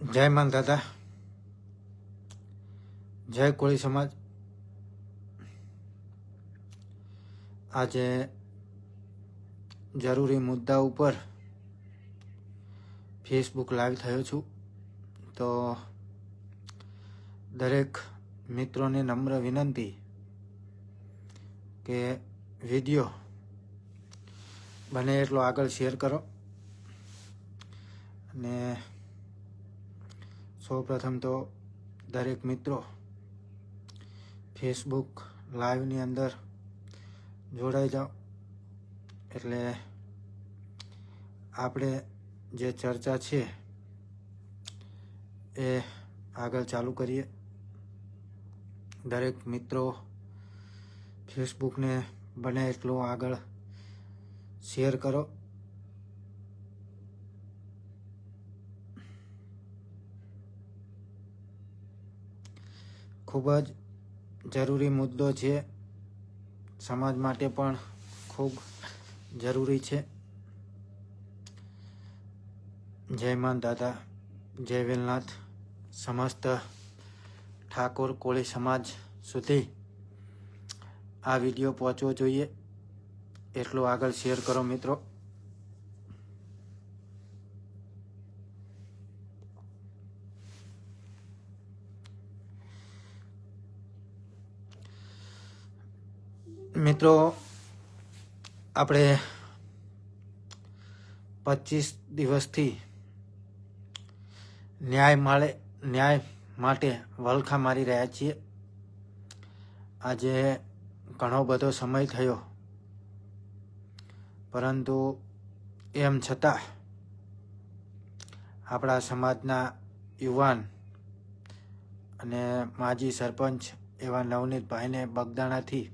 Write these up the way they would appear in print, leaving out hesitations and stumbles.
જય માન દાદા, જય કોળી સમાજ। આજે જરૂરી મુદ્દા ઉપર ફેસબુક લાઈવ થયો છું, તો દરેક મિત્રોને નમ્ર વિનંતી કે વિડીયો બને એટલો આગળ શેર કરો। અને સૌપ્રથમ તો દરેક મિત્રો ફેસબુક લાઈવની અંદર જોડાઈ જાઓ, એટલે આપણે જે ચર્ચા છે એ આગળ ચાલુ કરીએ। દરેક મિત્રો ફેસબુકને બને એટલો આગળ શેર કરો। ખૂબ જ જરૂરી મુદ્દો છે, સમાજ માટે પણ ખૂબ જરૂરી છે। જય માન દાદા, જય વેલનાથ। સમસ્ત ઠાકોર કોળી સમાજ સુધી આ વિડીયો પહોંચવો જોઈએ, એટલો આગળ શેર કરો મિત્રો। મિત્રો, આપણે 25 દિવસથી ન્યાય માટે વલખા મારી રહ્યા છીએ। આજે ઘણો બધો સમય થયો, પરંતુ એમ છતાં આપણા સમાજના યુવાન અને માજી સરપંચ એવા નવનીતભાઈને બગદાણાથી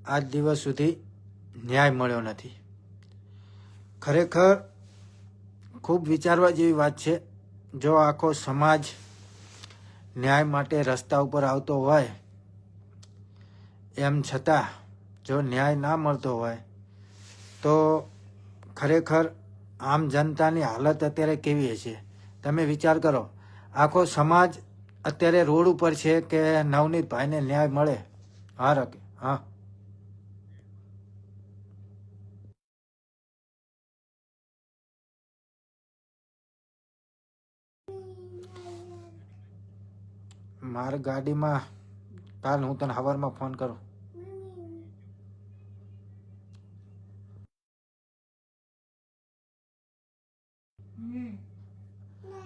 આજ દિવસ સુધી ન્યાય મળ્યો નથી। ખરેખર ખૂબ વિચારવા જેવી વાત છે। જો આખો સમાજ ન્યાય માટે રસ્તા ઉપર આવતો હોય, એમ છતાં જો ન્યાય ના મળતો હોય, તો ખરેખર આમ જનતાની હાલત અત્યારે કેવી હશે? તમે વિચાર કરો। આખો સમાજ અત્યારે રોડ ઉપર છે કે નવનીતભાઈને ન્યાય મળે। હા મારી ગાડીમાં કાલ હું તને સવારમાં ફોન કરું।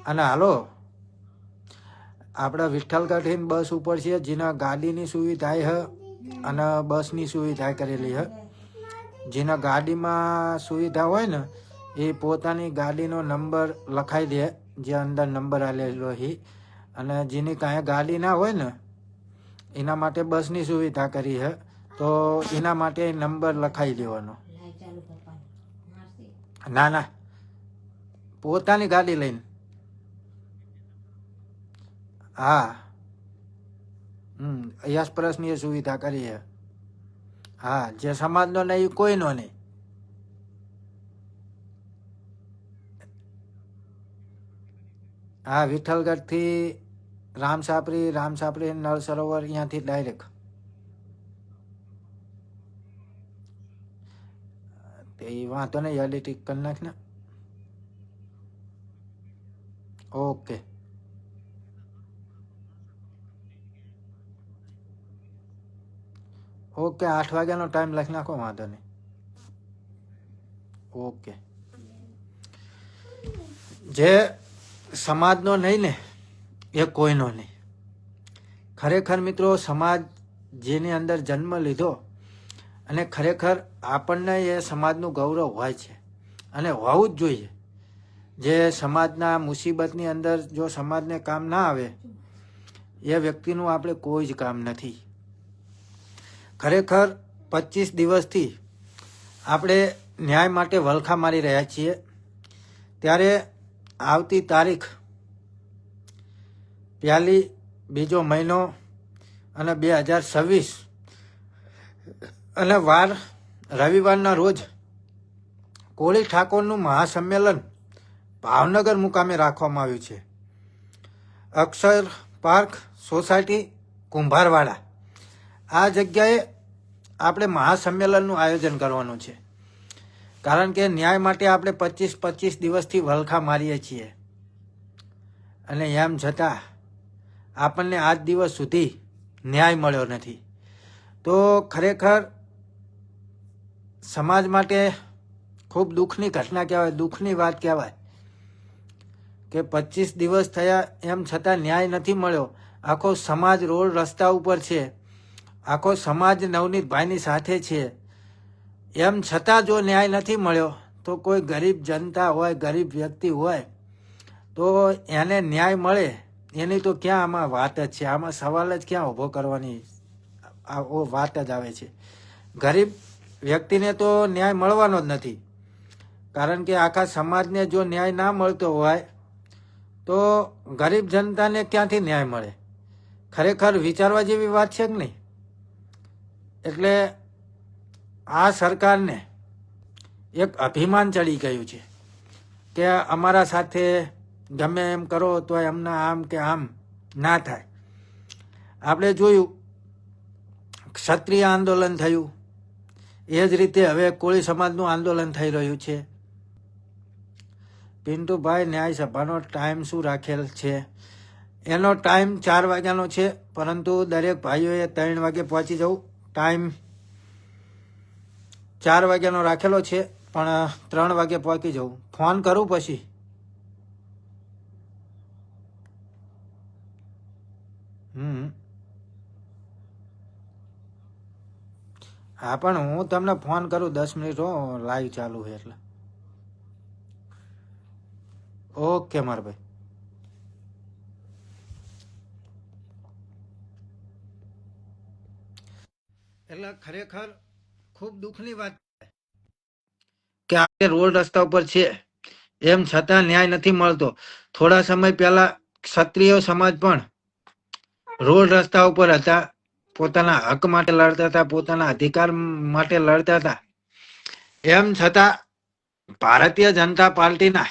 અને હાલો, આપણા વિઠ્ઠલગઢ બસ ઉપર છે, જેના ગાડીની સુવિધા છે અને બસની સુવિધા કરેલી છે। જેના ગાડીમાં સુવિધા હોય ને, એ પોતાની ગાડીનો નંબર લખાઈ દે, જે અંદર નંબર આલેલો છે। અને જેની કાંઈ ગાડી ના હોય ને, એના માટે બસની સુવિધા કરી છે, તો એના માટે નંબર લખાઈ દેવાનો। ના, પોતાની ગાડી લઈને। હા, યશપ્રસની એ સુવિધા કરી છે। હા, જે સમાજનો નહીં એ કોઈનો નહીં। હા, વિઠ્ઠલગઢથી રામસાપરી નળ સરોવર, અહીંયાથી ડાયરેક્ટ। એ વાંધો નહીં, એડિટિંગ કરી નાખ ને। ઓકે, ઓકે, 8 વાગ્યાનો ટાઈમ લખી નાખો, વાંધો નહીં। ઓકે, જે સમાજનો નહીં ને એ કોઈનો નહીં। ખરેખર મિત્રો, સમાજ જેની અંદર જન્મ લીધો, અને ખરેખર આપણને એ સમાજનું ગૌરવ હોય છે અને હોવું જ જોઈએ। જે સમાજના મુસીબતની અંદર જો સમાજને કામ ના આવે, એ વ્યક્તિનું આપણે કોઈ જ કામ નથી। ખરેખર 25 દિવસથી આપણે ન્યાય માટે વલખા મારી રહ્યા છીએ, ત્યારે આવતી તારીખ 1 બીજો મહિનો અને 2026 અને વાર રવિવારના રોજ કોળી ઠાકોરનું મહાસંમેલન ભાવનગર મુકામે રાખવામાં આવ્યું છે। અક્ષર પાર્ક સોસાયટી કુંભારવાડા આ જગ્યાએ આપણે મહાસંમેલનનું આયોજન કરવાનું છે. કારણ કે ન્યાય માટે આપણે 25 દિવસથી વલખા મારીએ છીએ અને એમ છતાં આપણને આજ દિવસ સુધી ન્યાય મળ્યો નથી. તો ખરેખર સમાજ માટે ખૂબ દુઃખની ઘટના કહેવાય, દુઃખની વાત કહેવાય કે 25 દિવસ થયા એમ છતાં ન્યાય નથી મળ્યો. આખો સમાજ રોડ રસ્તા ઉપર છે, આખો સમાજ નવનીતભાઈની સાથે છે, એમ છતાં જો ન્યાય નથી મળ્યો તો કોઈ ગરીબ જનતા હોય, ગરીબ વ્યક્તિ હોય તો એને ન્યાય મળે એની તો ક્યાં આમાં વાત જ છે, આમાં સવાલ જ ક્યાં ઊભો કરવાની વાત જ આવે છે. ગરીબ વ્યક્તિને તો ન્યાય મળવાનો જ નથી. કારણ કે આખા સમાજને જો ન્યાય ના મળતો હોય તો ગરીબ જનતાને ક્યાંથી ન્યાય મળે? ખરેખર વિચારવા જેવી વાત છે કે નહીં? એટલે આ સરકારને એક અભિમાન ચડી ગયું છે કે અમારા સાથે ગમે એમ કરો તો એમના આમ કે આમ ના થાય. આપણે જોયું ક્ષત્રિય આંદોલન થયું, એ જ રીતે હવે કોળી સમાજનું આંદોલન થઈ રહ્યું છે. પિન્ટુભાઈ ન્યાય સભાનો ટાઈમ શું રાખેલ છે? એનો ટાઈમ 4 વાગ્યાનો છે, પરંતુ દરેક ભાઈઓએ 3 વાગે પહોંચી જવું. ટાઈમ 4 વાગ્યાનો રાખેલો છે, પણ 3 વાગે પહોંચી જવું. ફોન કરું પછી. હા, પણ હું તમને ફોન કરું 10 મિનિટ હો, લાઈવ ચાલુ છે એટલે. ઓકે મારા ભાઈ. એટલે ખરેખર ખૂબ દુઃખની વાત કે આપણે રોડ રસ્તા ઉપર છે એમ છતાં ન્યાય નથી મળતો. થોડા સમય પહેલા ક્ષત્રિય સમાજ પણ રોડ રસ્તા ઉપર હતા, પોતાના હક માટે લડતા હતા, પોતાના અધિકાર માટે લડતા હતા. એમ છતાં ભારતીય જનતા પાર્ટીના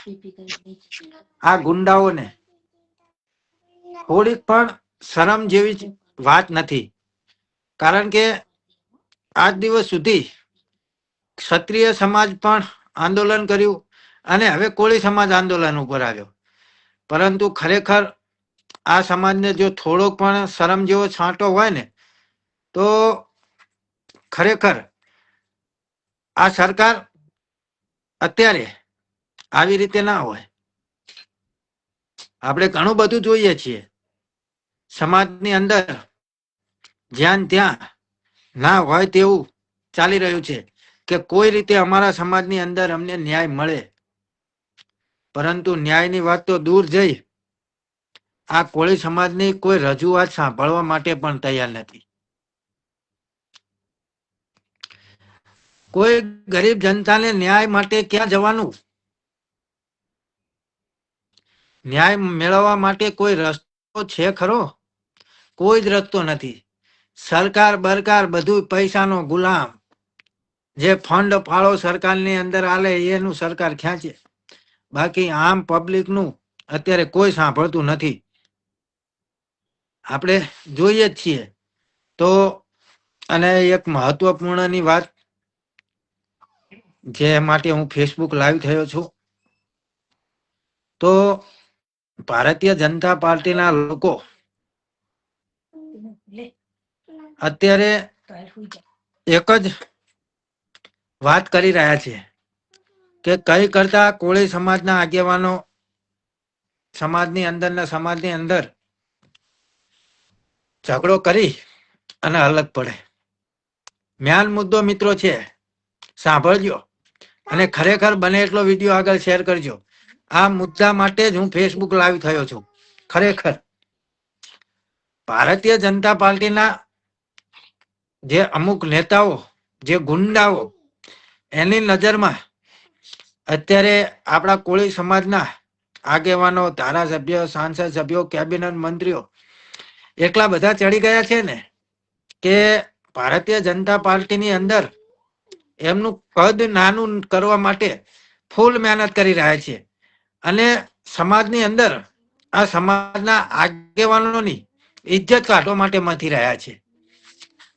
આ ગુંડાઓને થોડીક પણ શરમ જેવી વાત નથી. કારણ કે આજ દિવસ સુધી ક્ષત્રિય સમાજ પણ આંદોલન કર્યું અને હવે કોળી સમાજ આંદોલન ઉપર આવ્યો. પરંતુ ખરેખર આ સમાજને જો થોડોક પણ શરમ જેવો છાંટો હોય ને તો ખરેખર આ સરકાર અત્યારે આવી રીતે ના હોય. આપણે ઘણું બધું જોઈએ છીએ સમાજની અંદર, જ્યાં ત્યાં ના હોય તેવું ચાલી રહ્યું છે કે કોઈ રીતે અમારા સમાજની અંદર અમને ન્યાય મળે. પરંતુ ન્યાયની વાત તો દૂર જઈ આ કોળી સમાજની કોઈ રજૂઆત સાંભળવા માટે પણ તૈયાર નથી. કોઈ ગરીબ જનતાને ન્યાય માટે ક્યાં જવાનું? ન્યાય મેળવવા માટે કોઈ રસ્તો છે ખરો? કોઈ જ રસ્તો નથી. સરકાર બરકાર બધું પૈસાનો ગુલામ. જે ફંડ ફાળો સરકારની અંદર આલે એનું સરકાર ખેંચે, બાકી આમ પબ્લિકનું અત્યારે કોઈ સાંભળતું નથી. આપણે જોઈએ જ છીએ. તો અને એક મહત્વપૂર્ણની વાત, જે માટે હું ફેસબુક લાઈવ થયો છું, તો ભારતીય જનતા પાર્ટીના લોકો અત્યારે એક જ વાત કરી રહ્યા છે કે કઈ કરતા કોળી સમાજના આગેવાનો સમાજની અંદર ઝઘડો કરી અને અલગ પડે. મેન મુદ્દો મિત્રો છે, સાંભળજો અને ખરેખર બને એટલો વિડીયો આગળ શેર કરજો. આ મુદ્દા માટે જ હું ફેસબુક લાઈવ થયો છું. ખરેખર ભારતીય જનતા પાર્ટીના જે અમુક નેતાઓ, જે ગુંડાઓ, એની નજરમાં અત્યારે આપણા કોળી સમાજના આગેવાનો, ધારાસભ્યો, સાંસદ સભ્યો, કેબિનેટ મંત્રીઓ એટલા બધા ચડી ગયા છે ને કે ભારતીય જનતા પાર્ટીની અંદર એમનું કદ નાનું કરવા માટે ફૂલ મહેનત કરી રહ્યા છે. અને સમાજની અંદર આ સમાજના આગેવાનોની ઇજ્જત કાઢવા માટે મથી રહ્યા છે.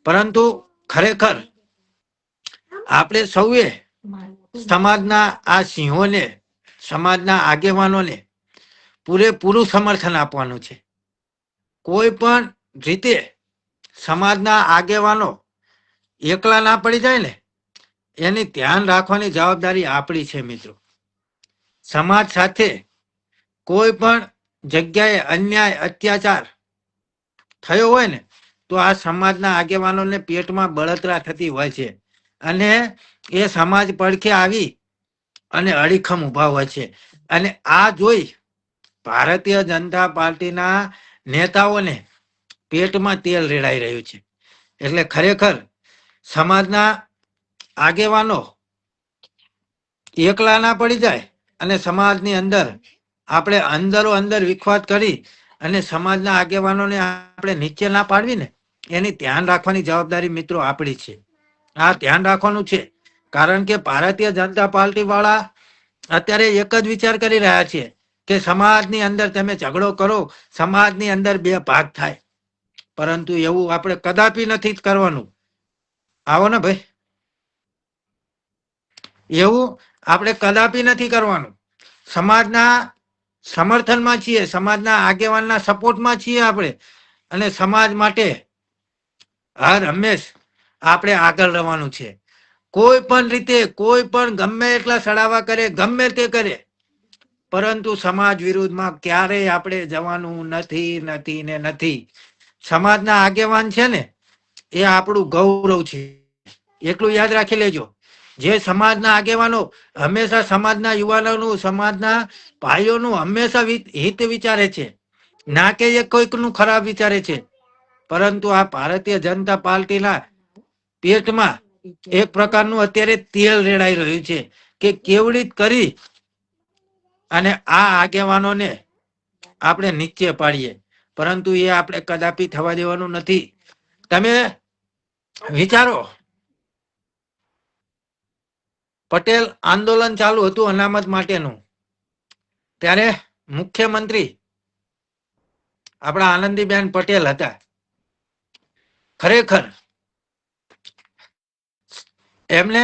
પરંતુ ખરેખર આપણે સૌએ સમાજના આ સિંહોને, સમાજના આગેવાનોને પૂરેપૂરું સમર્થન આપવાનું છે. કોઈ પણ રીતે સમાજના આગેવાનો એકલા ના પડી જાય ને, એની ધ્યાન રાખવાની જવાબદારી આપણી છે મિત્રો. સમાજ સાથે કોઈ પણ જગ્યાએ અન્યાય, અત્યાચાર થયો હોય ને, તો આ સમાજના આગેવાનોને પેટમાં બળતરા થતી હોય છે અને એ સમાજ પડખે આવી અને અડીખમ ઉભા હોય છે. અને આ જોઈ ભારતીય જનતા પાર્ટીના નેતાઓને પેટમાં તેલ રેડાઈ રહ્યું છે. એટલે ખરેખર સમાજના આગેવાનો એકલા ના પડી જાય અને સમાજની અંદર આપણે અંદરો અંદર વિખવાદ કરી અને સમાજના આગેવાનોને આપણે નીચે ના પાડવી ને, એની ધ્યાન રાખવાની જવાબદારી મિત્રો આપણી છે. આ ધ્યાન રાખવાનું છે. કારણ કે ભારતીય જનતા પાર્ટી વાળા અત્યારે એક જ વિચાર કરી રહ્યા છે કે સમાજની અંદર તમે ઝઘડો કરો, સમાજની અંદર બે ભાગ થાય. પરંતુ એવું આપણે કદાપી નથી કરવાનું. આવો ને ભાઈ, એવું આપણે કદાપી નથી કરવાનું. સમાજના સમર્થનમાં છીએ, સમાજના આગેવાનના સપોર્ટમાં છીએ આપણે, અને સમાજ માટે હર હંમેશ આપણે આગળ રહેવાનું છે. કોઈ પણ રીતે, કોઈ પણ ગમે એટલા સડાવા કરે, ગમે તે કરે, પરંતુ સમાજ વિરુદ્ધમાં ક્યારેય આપણે જવાનું નથી, નથી ને નથી. સમાજના આગેવાન છે ને, એ આપણું ગૌરવ છે, એટલું યાદ રાખી લેજો. જે સમાજના આગેવાનો હંમેશા સમાજના યુવાનોનું, સમાજના ભાઈઓનું હંમેશા હિત વિચારે છે, ના કે એ કોઈકનું ખરાબ વિચારે છે. પરંતુ આ ભારતીય જનતા પાર્ટીના પેટમાં એક પ્રકારનું અત્યારે તેલ રેડાઈ રહ્યું છે કે કેવડી કરી અને આ આગેવાનોને આપણે નીચે પાડીએ. પરંતુ એ આપણે કદાપી થવા દેવાનું નથી. તમે વિચારો, પટેલ આંદોલન ચાલુ હતું અનામત માટેનું, ત્યારે મુખ્યમંત્રી આપણા આનંદીબેન પટેલ હતા. ખરેખર એમને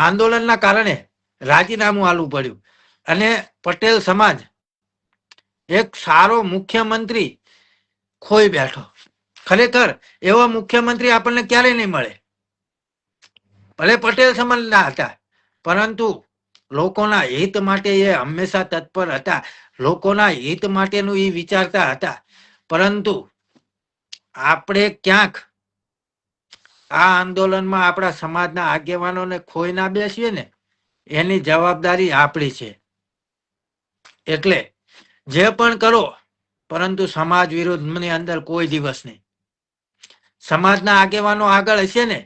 આંદોલનના કારણે રાજીનામું આલવું પડ્યું અને પટેલ સમાજ એક સારો મુખ્યમંત્રી ખોઈ બેઠો. ખરેખર એવો મુખ્યમંત્રી આપણને ક્યારેય નહીં મળે. ભલે પટેલ સમાજના હતા, પરંતુ લોકોના હિત માટે એ હંમેશા તત્પર હતા. લોકોના હિત માટેનું એ વિચારતા હતા. પરંતુ આપણે ક્યાંક આ આંદોલનમાં આપણા સમાજના આગેવાનોને ખોઈ ના બેસીએ ને, એની જવાબદારી આપણી છે. એટલે જે પણ કરો, પરંતુ સમાજ વિરુદ્ધની અંદર કોઈ દિવસ નહીં. સમાજના આગેવાનો આગળ હશે ને,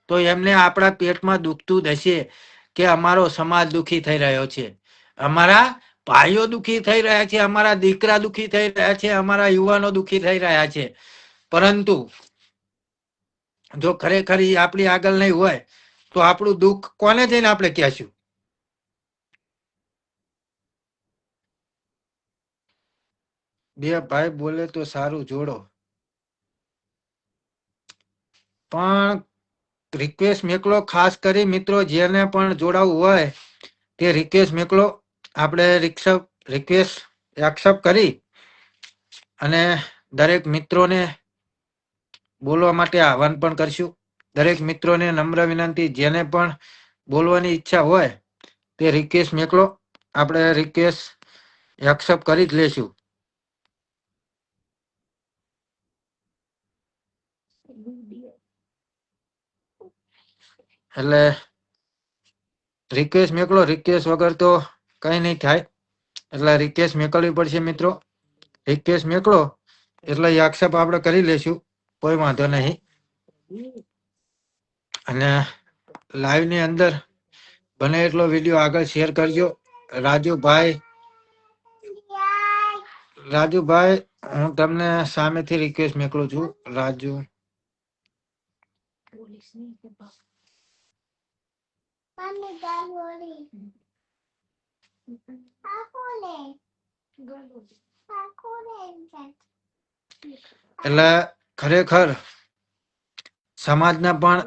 તો એમને આપણા પેટમાં દુખતું જ હશે કે અમારો સમાજ દુખી થઈ રહ્યો છે, અમારા ભાઈઓ દુખી થઈ રહ્યા છે, અમારા દીકરા દુખી થઈ રહ્યા છે, અમારા યુવાનો દુખી થઈ રહ્યા છે. પરંતુ જો ખરેખર આપણી આગળ નહીં હોય, તો આપણું દુઃખ કોને જઈને આપણે કહેશું? બે ભાઈ બોલે તો સારું જોડો, પણ રિક્વેસ્ટ મેકલો. ખાસ કરી મિત્રો જેને પણ જોડાવું હોય તે રિક્વેસ્ટ મેકલો. આપણે રિક્વેસ્ટ એક્સેપ્ટ કરી અને દરેક મિત્રોને બોલવા માટે આહવાન પણ કરશું. દરેક મિત્રોને નમ્ર વિનંતી, જેને પણ બોલવાની ઈચ્છા હોય તે રિક્વેસ્ટ મેકલો. આપણે રિક્વેસ્ટ એક્સેપ્ટ કરી જ લેશું. એટલે રિક્વેસ્ટ મેકલો. રિક્વેસ્ટ વગર તો કઈ નહીં થાય. એટલે રિક્વેસ્ટ મેકલવી પડશે મિત્રો. રિક્વેસ્ટ મેકલો એટલે એક્સેપ્ટ આપણે કરી લેશું, કોઈ વાંધો નહીં. અને લાઈવ ની અંદર બને એટલો વિડીયો આગળ શેર કરજો. રાજુભાઈ, હું તમને સામેથી રિક્વેસ્ટ મોકલું છું. રાજુ, એટલે ખરેખર સમાજના પણ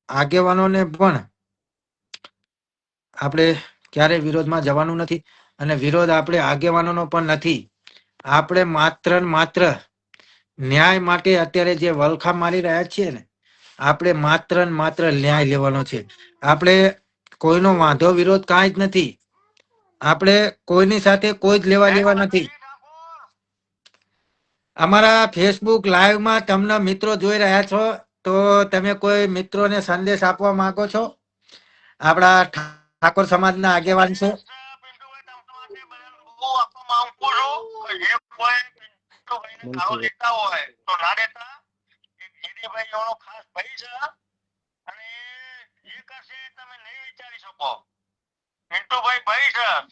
આગેવાનોને પણ આપણે ક્યારે વિરોધમાં જવાનું નથી અને વિરોધ આપણે આગેવાનોનો પણ નથી. આપણે માત્ર ને માત્ર ન્યાય માટે અત્યારે જે વલખા મારી રહ્યા છીએ ને, આપણે માત્ર ને માત્ર ન્યાય લેવાનો છે. આપણે કોઈનો વાંધો વિરોધ કાંઈ જ નથી. આપણે કોઈની સાથે કોઈ જ લેવા દેવા નથી. અમારા ફેસબુક લાઈવમાં તમને મિત્રો જોઈ રહ્યા છો, તો તમે કોઈ મિત્રોને સંદેશ આપવા માંગો છો? આપણા ઠાકોર સમાજના આગેવાન છે.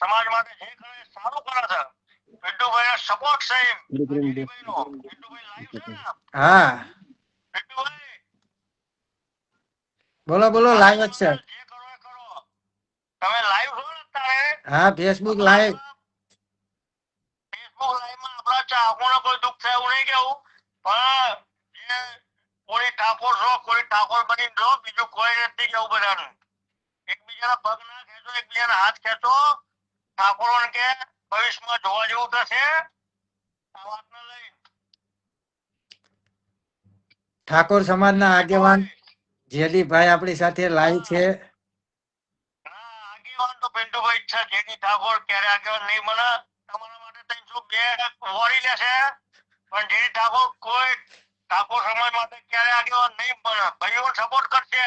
સમાજ માટે જે કરે સારું કરે છે. પિન્ટુભાઈ સપોર્ટ છે. હા બોલો બોલો, લાઈવ જ છે. તમે લાઈવ છો ને અત્યારે? હા ફેસબુક લાઈવ. ફેસબુક લાઈવમાં આપણા ચાહકોને કોઈ દુઃખ થાય એવું નહીં કેવું, પણ જે કોઈ ઠાકોર છો, કોઈ ઠાકોર બની જો, બીજું કોઈ નથી કેવું બધાનું. એકબીજાના પગ ના ખેંચો, એકબીજાના હાથ ખેંચો. ઠાકોરોને કે ભવિષ્યમાં જોવા જેવું થશે. આ વાતને લઈ ઠાકોર સમાજના આગેવાન જેદીભાઈ આપણી સાથે લાઈવ છે. આગેવાન તો પિન્ટુભાઈ છે. જેની ઠાકોર ક્યારે આગેવાન નહીં બને. તમારા માટે 302 વોરી લેશે, પણ જેની ઠાકોર કોઈ ઠાકોર સમાજ માટે ક્યારે આગેવાન નહીં બને. ભાઈઓ સપોર્ટ કરશે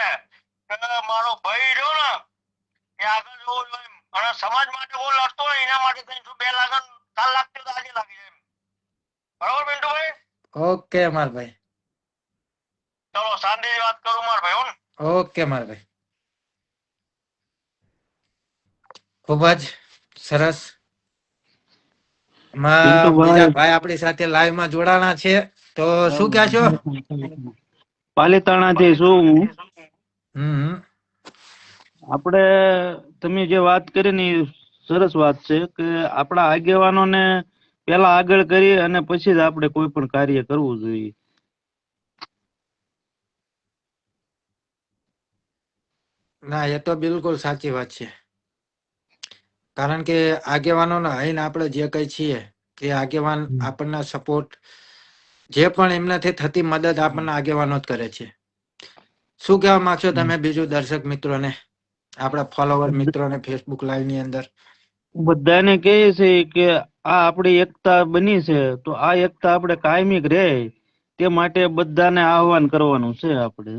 કે મારો ભાઈ રહ્યો ને એ આગળ જવો જોઈએ, અને સમાજ માટે કોઈ લડતો હોય એના માટે 302 લાગણ કાલ લાગતી તો આજે લાગી જાય. બરોબર પિન્ટુભાઈ? ઓકે માર ભાઈ. ચલો શાંતિ વાત કરું માર ભાઈ. ઓકે માર ભાઈ. ખૂબ જ સરસ. બીજા ભાઈ આપણી સાથે લાઈવ માં જોડાણા છે, તો શું કહો છો? પાલીતાણા થી શું હમ આપણે તમે જે વાત કરી ને સરસ વાત છે કે આપણા આગેવાનોને પેલા આગળ કરી અને પછી જ આપણે કોઈ પણ કાર્ય કરવું જોઈએ. ના એ તો બિલકુલ સાચી વાત છે. કારણ કે આગેવાનોને હઈને આપણે જે કઈ છીએ એ આગેવાન આપણને સપોર્ટ, જે પણ એમનાથી થતી મદદ આપણને આગેવાનો જ કરે છે. શું કહેવા માંગશો તમે બીજું દર્શક મિત્રોને, આપણા ફોલોવર મિત્રોને ફેસબુક લાઈવ ની અંદર? બધાને કહે છે કે આ આપણી એકતા બની છે, તો આ એકતા આપણે કાયમિક રહે તે માટે બધાને આહવાન કરવાનું છે. આપણે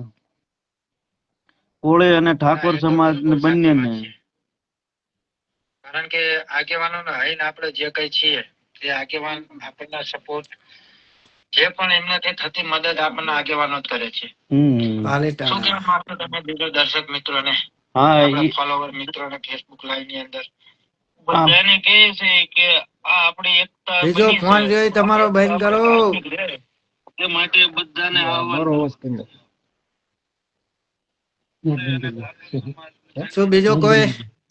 કોળી અને ઠાકોર સમાજ બંનેને, કારણ કે આગેવાનો હઈને આપણે જે કઈ છીએ એ આગેવાન આપણને સપોર્ટ, જે પણ એમનાથી થતી મદદ આપણને આગેવાનો જ કરે છે. શું કહેવા માંગશો તમે બીજા દર્શક મિત્રોને, આપણા ફોલોવર મિત્રોને ફેસબુક લાઈવ ની અંદર? બધાને કહે છે કે આ આપણી એકતા બીજો ફોન જોઈ તમારો બંધ કરો. તે માટે બધાને આહવાન. શું બીજો કોઈ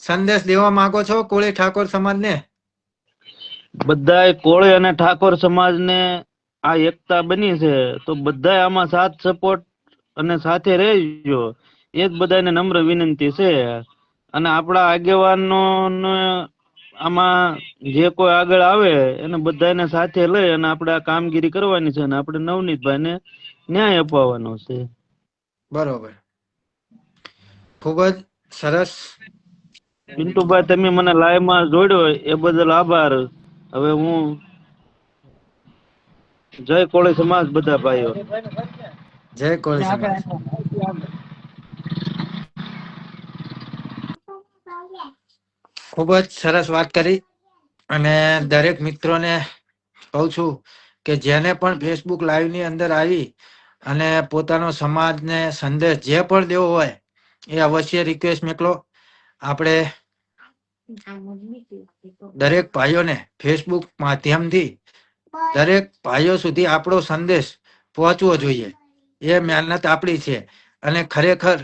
સંદેશ દેવા માંગો છો કોળી ઠાકોર સમાજને? બધાય કોળી અને ઠાકોર સમાજને આ એકતા બની છે, તો બધાય આમાં સાથ સપોર્ટ અને સાથે રહેજો, એ જ બધાને નમ્ર વિનંતી છે. અને આપણા આગેવાનો આમાં જે કોઈ આગળ આવે એને બધાને સાથે લઈ અને આપણે આ કામગીરી કરવાની છે, અને આપણે નવનીતભાઈને ન્યાય અપાવવાનો છે. બરોબર, ખૂબ જ સરસ. પિન્ટુભાઈ, તમે મને લાઈવ માં જોડ્યો એ બદલ આભાર. હવે હું જય કોળી સમાજ બધા ભાઈઓ. જય કોળી સમાજ. ખૂબ જ સરસ વાત કરી. અને દરેક મિત્રોને કહું છું કે જેને પણ ફેસબુક લાઈવ ની અંદર આવી અને પોતાનો સમાજને સંદેશ જે પણ દેવો હોય એ અવશ્ય રિક્વેસ્ટ મોકલો. આપણે દરેક ભાઈઓને ફેસબુક માધ્યમથી દરેક ભાઈઓ સુધી આપણો સંદેશ પહોંચવો જોઈએ. એ મહેનત આપણી છે, અને ખરેખર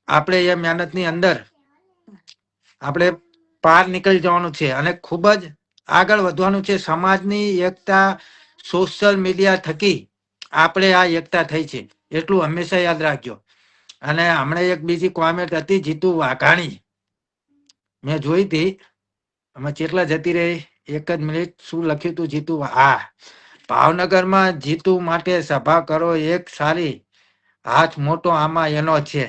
આપણે એ મહેનત ની અંદર આપણે પાર નીકળી જવાનું છે. અને ખૂબ જ આગળ વધવાનું છે. સમાજની એકતા સોશિયલ મીડિયા થકી આપણે આ એકતા થઈ છે, એટલું હંમેશા યાદ રાખજો. અને હમણાં એક બીજી કોમેન્ટ હતી જીતુ વાઘાણી, મેં જોઈ હતી. આમાં કેટલા જતી રહી, એક જ મિનિટ. શું લખ્યું તું જીતુ? હા, ભાવનગરમાં જીતુ માટે સભા કરો એક સારી, હાથ મોટો આમાં એનો છે.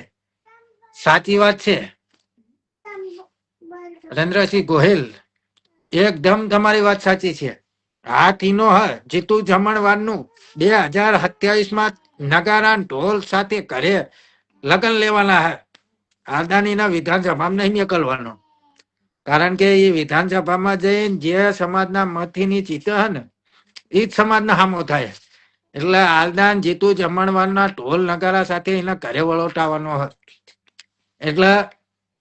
સાચી વાત છે રંદ્રસિંહ ગોહિલ, એકદમ તમારી વાત સાચી છે. આ તીનો હ જીતુ જમણવારનું 2027 નગારા ઢોલ સાથે ઘરે લગન લેવાના હે. અદાણીના વિધાનસભામાં નહીં નીકળવાનો, કારણ કે એ વિધાનસભામાં જઈને જે સમાજના મતથી ની જીતે હે ને, એ જ સમાજના હામો થાય. એટલે આલદાન જીતુ જમણવારના ઢોલ નગારા સાથે એના ઘરે વળોટાવાનો હોય. એટલે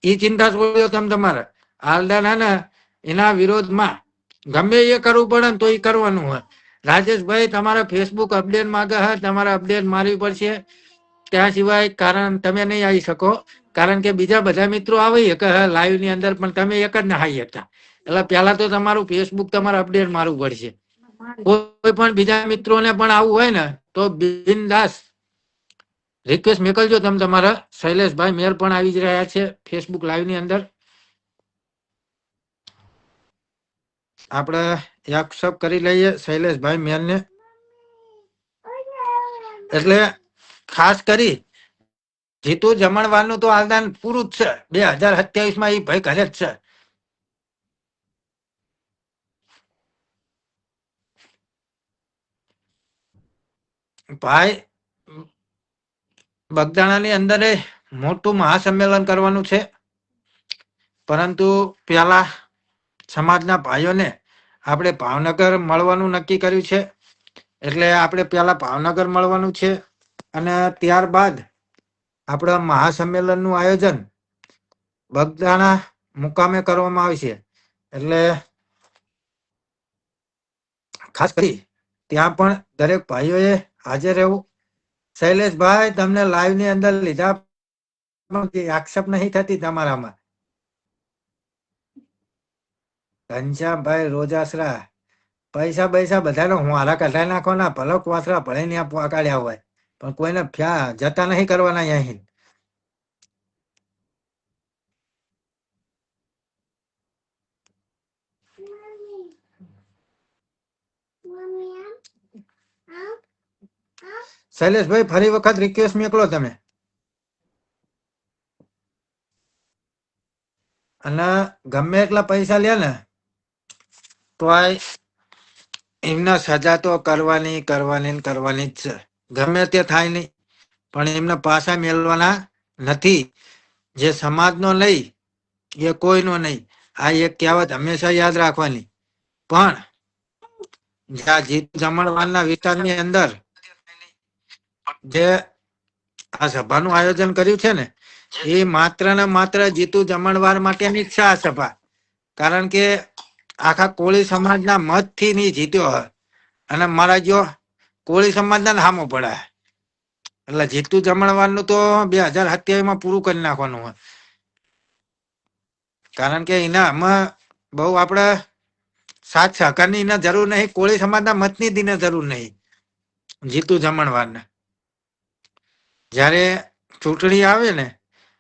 એ ચિંતા છોડ્યો તમે તમારે. આલદાન હે ને એના વિરોધમાં ગમે એ કરવું પડે ને તો એ કરવાનું હોય. રાજેશભાઈ તમારા ફેસબુક અપડેટ માંગે હે, તમારે અપડેટ મારવી પડશે. ત્યાં સિવાય કારણ તમે નહીં આવી શકો, કારણ કે બીજા બધા મિત્રો આવી શકે લાઈવ ની અંદર, પણ તમે એક જ ના આવી શકતા. એટલે પહેલા તો તમારું ફેસબુક તમારે અપડેટ મારવું પડશે. કોઈ પણ બીજા મિત્રોને પણ આવું હોય ને તો બિનદાસ રિક્વેસ્ટ મોકલજો તમે તમારા. શૈલેષભાઈ મેર પણ આવી જ રહ્યા છે ફેસબુક લાઈવ ની અંદર. આપણે એક્સેપ્ટ કરી લઈએ શૈલેષભાઈ મેરને. એટલે ખાસ કરી જીતુ જમણવારનું તો આલદાન પૂરું જ છે. 2027 એ ભાઈ ઘરે જ છે. ભાઈ બગદાણાની અંદર મોટું મહાસંમેલન કરવાનું છે, પરંતુ પેલા સમાજના ભાઈઓને આપણે ભાવનગર મળવાનું નક્કી કર્યું છે. એટલે આપણે પેલા ભાવનગર મળવાનું છે, અને ત્યારબાદ આપણા મહાસંમેલનનું આયોજન બગદાણા મુકામે કરવામાં આવશે. એટલે ખાસ કરી ત્યાં પણ દરેક ભાઈઓએ હાજર રહેવું. શૈલેષભાઈ તમને લાઈવ ની અંદર લીધા આક્ષેપ નહીં થતી તમારામાં. ઘનશ્યામભાઈ રોજાસરા, પૈસા બધાને હું હારા કઢાઈ નાખવાના, ભલક વાસરા ભલે ને કાઢ્યા હોય, પણ કોઈને જતા નહીં કરવાના અહીં. શૈલેષભાઈ ફરી વખત રિક્વેસ્ટ મોકલો તમે. અને ગમે એટલા પૈસા લે ને તો એમને સજા તો કરવાની જ છે. ગમે તે થાય નહીં, પણ એમને પાછા મેળવાના નથી. જે સમાજનો નહીં એ કોઈનો નહીં. આ એક કહેવત હંમેશા યાદ રાખવાની. પણ જ્યાં જીતુ જમણવારના વિસ્તારની અંદર જે આ સભાનું આયોજન કર્યું છે ને, એ માત્ર ને માત્ર જીતુ જમણવાર માટેની જ છે આ સભા. કારણ કે આખા કોળી સમાજના મતથી ની જીત્યો હોય, અને મારા જો કોળી સમાજના હામો પડાય. એટલે જીતુ જમણવારનું તો 2027 પૂરું કરી નાખવાનું હોય. કારણ કે એના આમાં બહુ આપણે સાથ સહકારની એને જરૂર નહીં, કોળી સમાજના મતની જ એને જરૂર નહીં. જીતુ જમણવારને જ્યારે ચૂંટણી આવે ને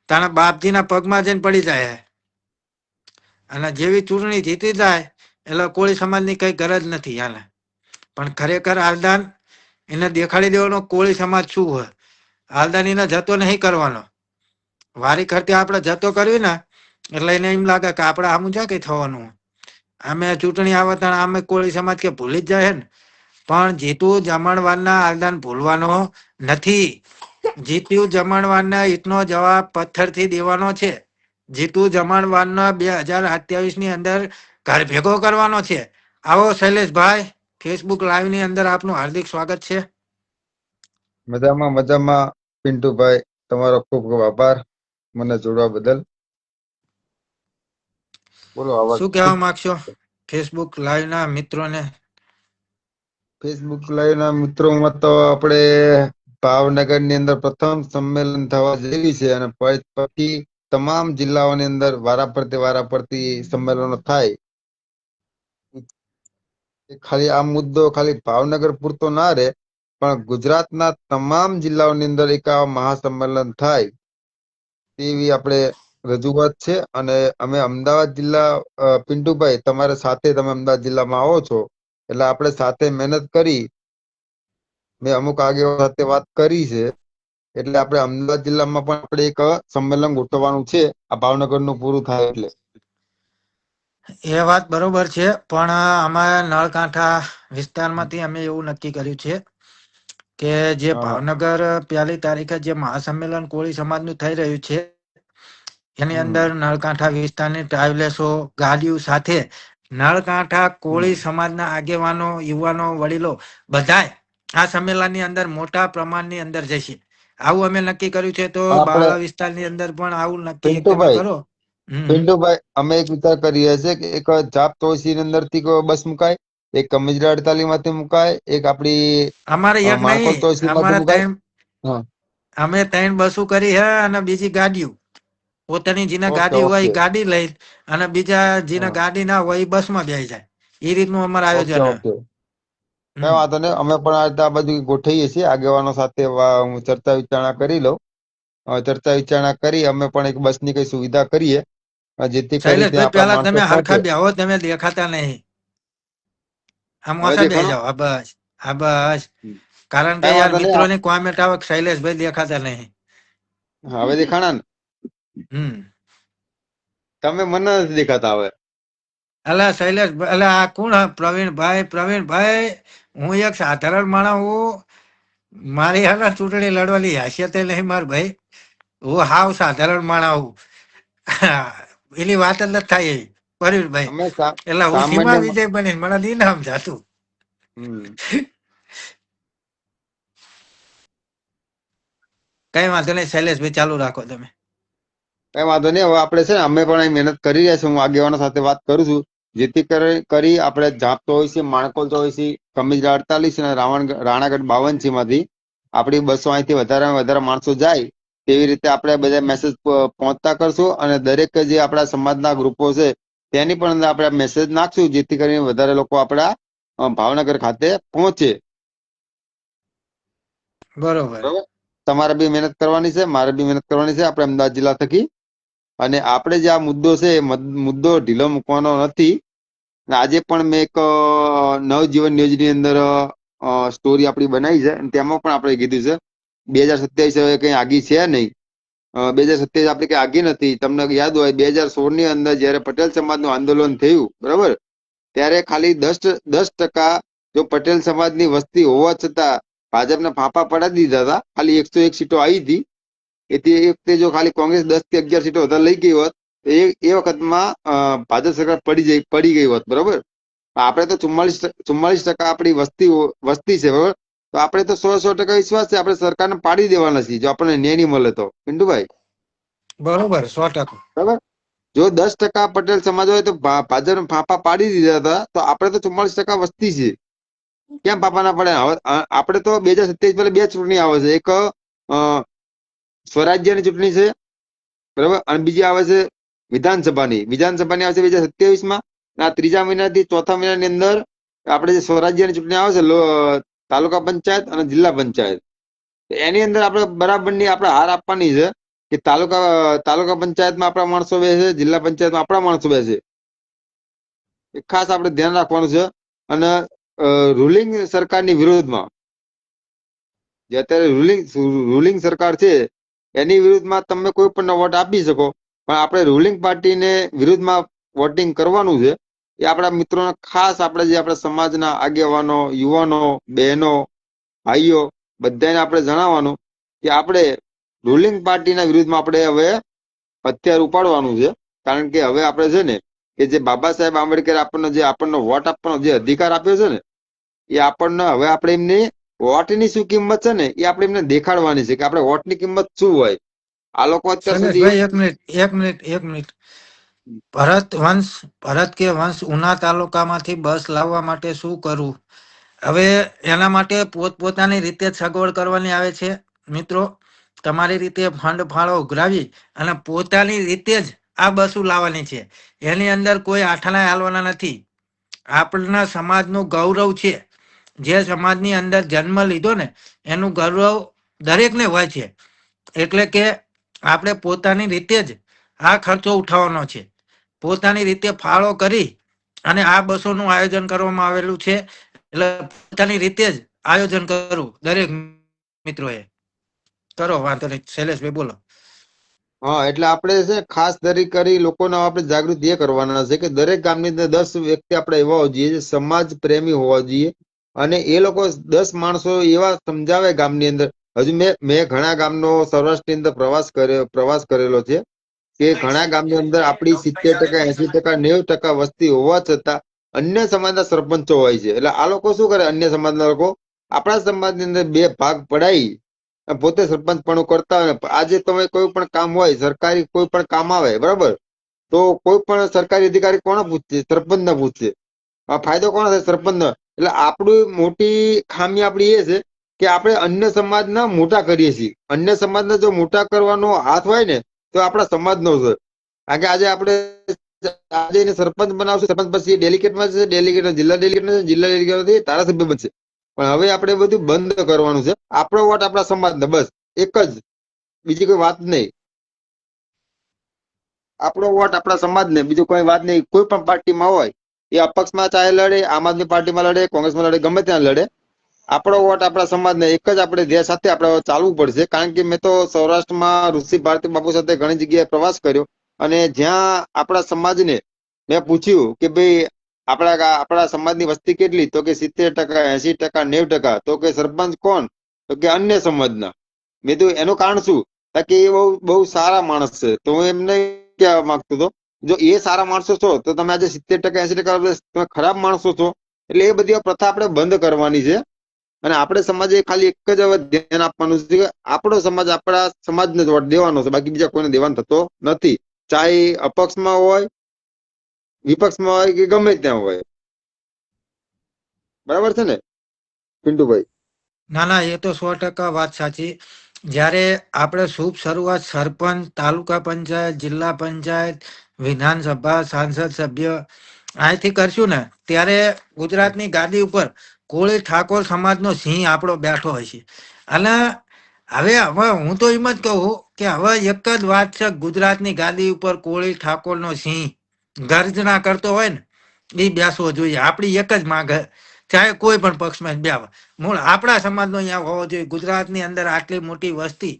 તારા બાપજીના પગમાં જઈને પડી જાય, અને જેવી ચૂંટણી જીતી જાય એટલે કોળી સમાજની કઈ ગરજ નથી હાલે. પણ ખરેખર આલદાન એને દેખાડી દેવાનો કોળી સમાજ શું હોય. આલદાન એને જતો નહીં કરવાનો. વારી ખર્ચે આપણે જતો કરવી ને એટલે એને એમ લાગે કે આપણે આમ જા કઈ થવાનું. અમે ચૂંટણી આવે ત્યારે અમે કોળી સમાજ કે ભૂલી જ જાય ને, પણ જીતુ જમણવારના આલદાન ભૂલવાનો નથી. જીતુ જમણવારને ઈટનો જવાબ પથ્થરથી દેવાનો છે. જીતુ જમણવારના 2027 ની અંદર ઘર ભેગો કરવાનો છે. આવો શૈલેષભાઈ, ફેસબુક લાઈવ ની અંદર આપનું હાર્દિક સ્વાગત છે. મજામાં પિન્ટુભાઈ, તમારો ખૂબ ખૂબ આભાર મને જોડવા બદલ. બોલો આવાજ. શું કહેવા માંગશો ફેસબુક લાઈવ ના મિત્રોને? ફેસબુક લાઈવ ના મિત્રોમાં તો આપણે ભાવનગર ની અંદર પ્રથમ સંમેલન થવા જેવી છે, અને પછી તમામ જિલ્લાઓની અંદર વારાફરતી સંમેલનો થાય. ખાલી આ મુદ્દો ખાલી ભાવનગર પૂરતો ના રહે, પણ ગુજરાતના તમામ જિલ્લાઓની અંદર એક આ મહાસંમેલન થાય તેવી આપણે રજૂઆત છે. અને અમે અમદાવાદ જિલ્લા, પિન્ટુભાઈ તમારા સાથે, તમે અમદાવાદ જિલ્લામાં આવો છો એટલે આપણે સાથે મહેનત કરી, મેં અમુક આગેવાનો સાથે વાત કરી છે, એટલે આપણે અમદાવાદ જિલ્લામાં પણ આપણે એક સંમેલન ગોઠવવાનું છે આ ભાવનગરનું પૂરું થાય એટલે. એ વાત બરોબર છે, પણ અમારા નળકાંઠા વિસ્તારમાંથી અમે એવું નક્કી કર્યું છે કે જે હા ભાવનગર 1 તારીખે જે મહાસંમેલન કોળી સમાજનું થઈ રહ્યું છે એની હમ અંદર નળકાંઠા વિસ્તારની ટ્રાવેલ્સો ગાડીઓ સાથે નળકાંઠા કોળી સમાજના આગેવાનો, યુવાનો, વડીલો બધાય આ સંમેલનની અંદર મોટા પ્રમાણની અંદર જશે. આવું અમે નક્કી કર્યું છે, તો આપણે બાવળા વિસ્તારની અંદર પણ આવું નક્કી તમે પિન્ટુભાઈ કરો. હમ. પિન્ટુભાઈ અમે એક વિચાર કરીએ છીએ કે એક જાપ તોસી ની અંદર થી કોઈ બસ મુકાય, એક કમિજરા 48 માંથી મુકાય, એક આપડી અમારે એક માણકોલ નહીં, તોસી માંથી અમારા મુકાય. હા અમે 3 બસો કરી હે અને બીજી ગાડીઓ પોતાની જેના ઓકે ગાડી હોય ઓકે ઈ ગાડી લઈ અને બીજા જેના હા ગાડી ના હોય ઈ બસમાં બેસી જાય. એ રીતનું અમારું ઓકે આયોજન હે. ઓકે કઈ હમ. વાંધો નહીં, અમે પણ આ રીતે આ બધું ગોઠવીએ છીએ આગેવાનો સાથે. હું ચર્ચા વિચારણા કરી લઉં. ચર્ચા વિચારણા કરી અમે પણ એક બસની કઈ સુવિધા કરીએ, જેથી કરી ત્યાં શૈલેષભાઈ આપણા પેલા માણસો તમે પહોંચે. હરખા બેહો, તમે દેખાતા નહીં. આ હવે મોસા બેસી દેખાણો. જાઓ. આ બસ, આ બસ. કારણ કે કઈ યાર વાંધો નહીં. મિત્રોની કોમેન્ટ આવે કે શૈલેષભાઈ દેખાતા નહીં. હવે દેખાણા ને? હમ. તમે મને નથી દેખાતા હવે. અલા શૈલેષ, અલા આ કોણ હે? પ્રવીણભાઈ, પ્રવીણભાઈ, હું એક સાધારણ માણસ હું. મારી હાલ ચૂંટણી લડવાની હાસિયત નહીં માર ભાઈ. હું હાવ સાધારણ માણસ હું. એની વાત જ નથી થાય એવી પ્રવીણભાઈ. અમે એટલે હું સીમા સામાન્ય વિજય બની મને દી નામ જાતું. હમ કઈ વાંધો નહીં શૈલેષભાઈ, ચાલુ રાખો તમે. કઈ વાંધો નહીં. હવે આપણે છે ને અમે પણ અહીં મહેનત કરી રહ્યા છીએ. હું આગેવાનો સાથે વાત કરું છું, જેથી કરી આપણે જાપતો હોય છે, માણકોલ તો હોય છે, કમિજરા 48 અને રાણાગઢ 52 માંથી આપણી બસો અહીંથી વધારે વધારે માણસો જાય તેવી રીતે આપણે બધા મેસેજ પહોંચતા કરશું. અને દરેક જે આપણા સમાજના ગ્રુપો છે તેની પણ અંદર આપણે મેસેજ નાખશું, જેથી કરીને વધારે લોકો આપણા ભાવનગર ખાતે પહોંચે. બરોબર. બરોબર. તમારે બી મહેનત કરવાની છે, મારે બી મહેનત કરવાની છે આપણે અમદાવાદ જિલ્લા થકી. અને આપણે જે આ મુદ્દો છે એ મુદ્દો ઢીલો મૂકવાનો નથી. અને આજે પણ મેં એક નવજીવન ન્યૂઝની અંદર સ્ટોરી આપણી બનાવી છે, અને તેમાં પણ આપણે કીધું છે 2027 હવે કઈ આગી છે નહીં. 2027 આપણી કઈ આગી નથી. તમને યાદ હોય 2016 ની અંદર જયારે પટેલ સમાજનું આંદોલન થયું, બરાબર, ત્યારે ખાલી 10% જો પટેલ સમાજની વસ્તી હોવા છતાં ભાજપને ફાંફા પડાવી દીધા હતા. ખાલી 101 સીટો આવી હતી. એથી એ વખતે જો ખાલી કોંગ્રેસ 10 થી 11 સીટો વધારે લઈ ગઈ હોત તો એ વખતમાં ભાજપ સરકાર પડી ગઈ હોત. બરોબર. આપણે તો 44% આપણી વસ્તી છે, બરોબર. તો આપણે તો 100% વિશ્વાસ છે આપણે સરકારને પાડી દેવાના છીએ જો આપણને ન્યાય નહીં મળે તો, પિન્ટુભાઈ. બરોબર, 100%. બરાબર. જો 10% પટેલ સમાજ હોય તો ભાજપ ફાંફા પાડી દીધા હતા, તો આપણે તો 44% વસ્તી છે, કેમ ફાંફા ના પડે? હવે આપણે તો 2027 પહેલા 2 ચૂંટણી આવે છે. એક સ્વરાજ્યની ચૂંટણી છે, બરાબર, અને બીજી આવે છે વિધાનસભાની આવશે 2027 માં. આ 3જા મહિનાથી 4થા મહિનાની અંદર આપણે જે સ્વરાજ્યની ચૂંટણી આવે છે, તાલુકા પંચાયત અને જિલ્લા પંચાયત, એની અંદર આપણે બરાબરની આપણે હાર આપવાની છે કે તાલુકા પંચાયતમાં આપણા માણસો બેસે, જિલ્લા પંચાયતમાં આપણા માણસો બેસે. ખાસ આપણે ધ્યાન રાખવાનું છે. અને રૂલિંગ સરકારની વિરોધમાં, જે અત્યારે રૂલિંગ સરકાર છે એની વિરુદ્ધમાં તમે કોઈ પણ વોટ આપી શકો, પણ આપણે રૂલિંગ પાર્ટીને વિરુદ્ધમાં વોટિંગ કરવાનું છે. એ આપણા મિત્રોને ખાસ આપણે જે આપણા સમાજના આગેવાનો, યુવાનો, બહેનો, ભાઈઓ બધાને આપણે જણાવવાનું કે આપણે રૂલિંગ પાર્ટીના વિરુદ્ધમાં આપણે હવે હથિયાર ઉપાડવાનું છે. કારણ કે હવે આપણે છે ને કે જે બાબા સાહેબ આંબેડકર આપણને વોટ આપવાનો જે અધિકાર આપ્યો છે ને, એ આપણને હવે આપણે એમની વોટની શું કિંમત છે ને એ આપણે એમને દેખાડવાની છે કે આપણે વોટની કિંમત શું હોય. આ લોકો અત્યાર સુધી શૈલેષભાઈ, એક મિનિટ. ભરત કે વંશ ઉના તાલુકામાંથી બસ લાવવા માટે શું કરવું? હવે એના માટે પોતપોતાની રીતે જ સગવડ કરવાની આવે છે. મિત્રો, તમારી રીતે ફંડ ફાળો ઉઘરાવી અને પોતાની રીતે જ આ બસો લાવવાની છે. એની અંદર કોઈ આઠાણા હાલવાના નથી. આપણા સમાજનું ગૌરવ છે. જે સમાજની અંદર જન્મ લીધો ને એનું ગૌરવ દરેકને હોય છે. એટલે કે આપણે પોતાની રીતે જ આ ખર્ચો ઉઠાવવાનો છે. પોતાની રીતે ફાળો કરી અને આ બસોનું આયોજન કરવામાં આવેલું છે. એટલે પોતાની રીતે જ આયોજન કરવું દરેક મિત્રોએ. કરો વાંધો નહીં, શૈલેષભાઈ બોલો. હા, એટલે આપણે છે ને ખાસ દરેક કરી લોકોને આપણે જાગૃત એ કરવાના છે કે દરેક ગામની અંદર 10 વ્યક્તિ આપણે એવા હોવા જોઈએ જે સમાજ પ્રેમી હોવા જોઈએ, અને એ લોકો 10 માણસો એવા સમજાવે ગામની અંદર. હજુ મેં ઘણા ગામનો સૌરાષ્ટ્રની અંદર પ્રવાસ કરેલો છે કે ઘણા ગામની અંદર આપણી 70%, 80%, 90% વસ્તી હોવા છતાં અન્ય સમાજના સરપંચો હોય છે. એટલે આ લોકો શું કરે, અન્ય સમાજના લોકો આપણા સમાજની અંદર બે ભાગ પડાઈ અને પોતે સરપંચ પણ કરતા હોય. આજે તમે કોઈ પણ કામ હોય, સરકારી કોઈ પણ કામ આવે, બરાબર, તો કોઈ પણ સરકારી અધિકારી કોને પૂછશે? સરપંચ ને પૂછશે. આ ફાયદો કોનો થાય? સરપંચ નો. એટલે આપણી મોટી ખામી આપણી એ છે કે આપણે અન્ય સમાજના મોટા કરીએ છીએ. અન્ય સમાજને જો મોટા કરવાનો હાથ હોય ને તો આપણા સમાજનો છે. કારણ કે આજે એને સરપંચ બનાવશે, સરપંચ પછી ડેલિગેટમાં છે, ડેલિગેટ જિલ્લા ડેલિગેટ, જિલ્લા ડેલિગેટ ધારાસભ્ય બનશે. પણ હવે આપણે બધું બંધ કરવાનું છે. આપણો વોટ આપણા સમાજને, બસ એક જ, બીજી કોઈ વાત નહીં. આપણો વોટ આપણા સમાજને, બીજું કોઈ વાત નહીં. કોઈ પણ પાર્ટીમાં હોય, એ અપક્ષમાં ચાહે લડે, આમ આદમી પાર્ટીમાં લડે, કોંગ્રેસમાં લડે, ગમે ત્યાં લડે, આપણો વોટ આપણા સમાજને. એક જ આપણે ધ્યેય સાથે આપણે ચાલવું પડશે. કારણ કે મેં તો સૌરાષ્ટ્રમાં ઋષિ ભારતી બાપુ સાથે ઘણી જગ્યાએ પ્રવાસ કર્યો, અને જ્યાં આપણા સમાજને મેં પૂછ્યું કે ભાઈ આપણા સમાજની વસ્તી કેટલી, તો કે 70%, 80%, 90%. તો કે સરપંચ કોણ? તો કે અન્ય સમાજના. મેં તો એનું કારણ શું? કે એ બહુ સારા માણસ છે. તો હું એમને કહેવા માંગતો હતો, જો એ સારા માણસો છો તો તમે આજે 70%, 80% તમે ખરાબ માણસો છો. એટલે એ બધી પ્રથા આપણે બંધ કરવાની છે. અને આપણે સમાજે ખાલી એક જ હવે ધ્યાન આપવાનું છે કે આપણો સમાજ આપણા સમાજને જ વોટ દેવાનો છે, બાકી બીજા કોઈને દેવાનો થતો નથી. ચાહે અપક્ષમાં હોય, વિપક્ષમાં હોય, કે ગમે ત્યાં હોય. બરાબર છે ને પિન્ટુભાઈ? ના ના, એ તો 100% વાત સાચી. જ્યારે આપણે શુભ શરૂઆત સરપંચ, તાલુકા પંચાયત, જિલ્લા પંચાયત, વિધાનસભા, સાંસદ સભ્ય અહીંથી કરશું ને, ત્યારે ગુજરાતની ગાદી ઉપર કોળી ઠાકોર સમાજનો સિંહ આપણો બેઠો હોય છે. અને હવે હું તો એમ જ કહું કે હવે એક જ વાત છે, ગુજરાતની ગાદી ઉપર કોળી ઠાકોરનો સિંહ ગર્જના કરતો હોય ને એ બેસવો જોઈએ. આપણી એક જ માંગ, ચાહે કોઈ પણ પક્ષમાં જ બેવા, મૂળ આપણા સમાજનો અહીંયા હોવો જોઈએ. ગુજરાતની અંદર આટલી મોટી વસ્તી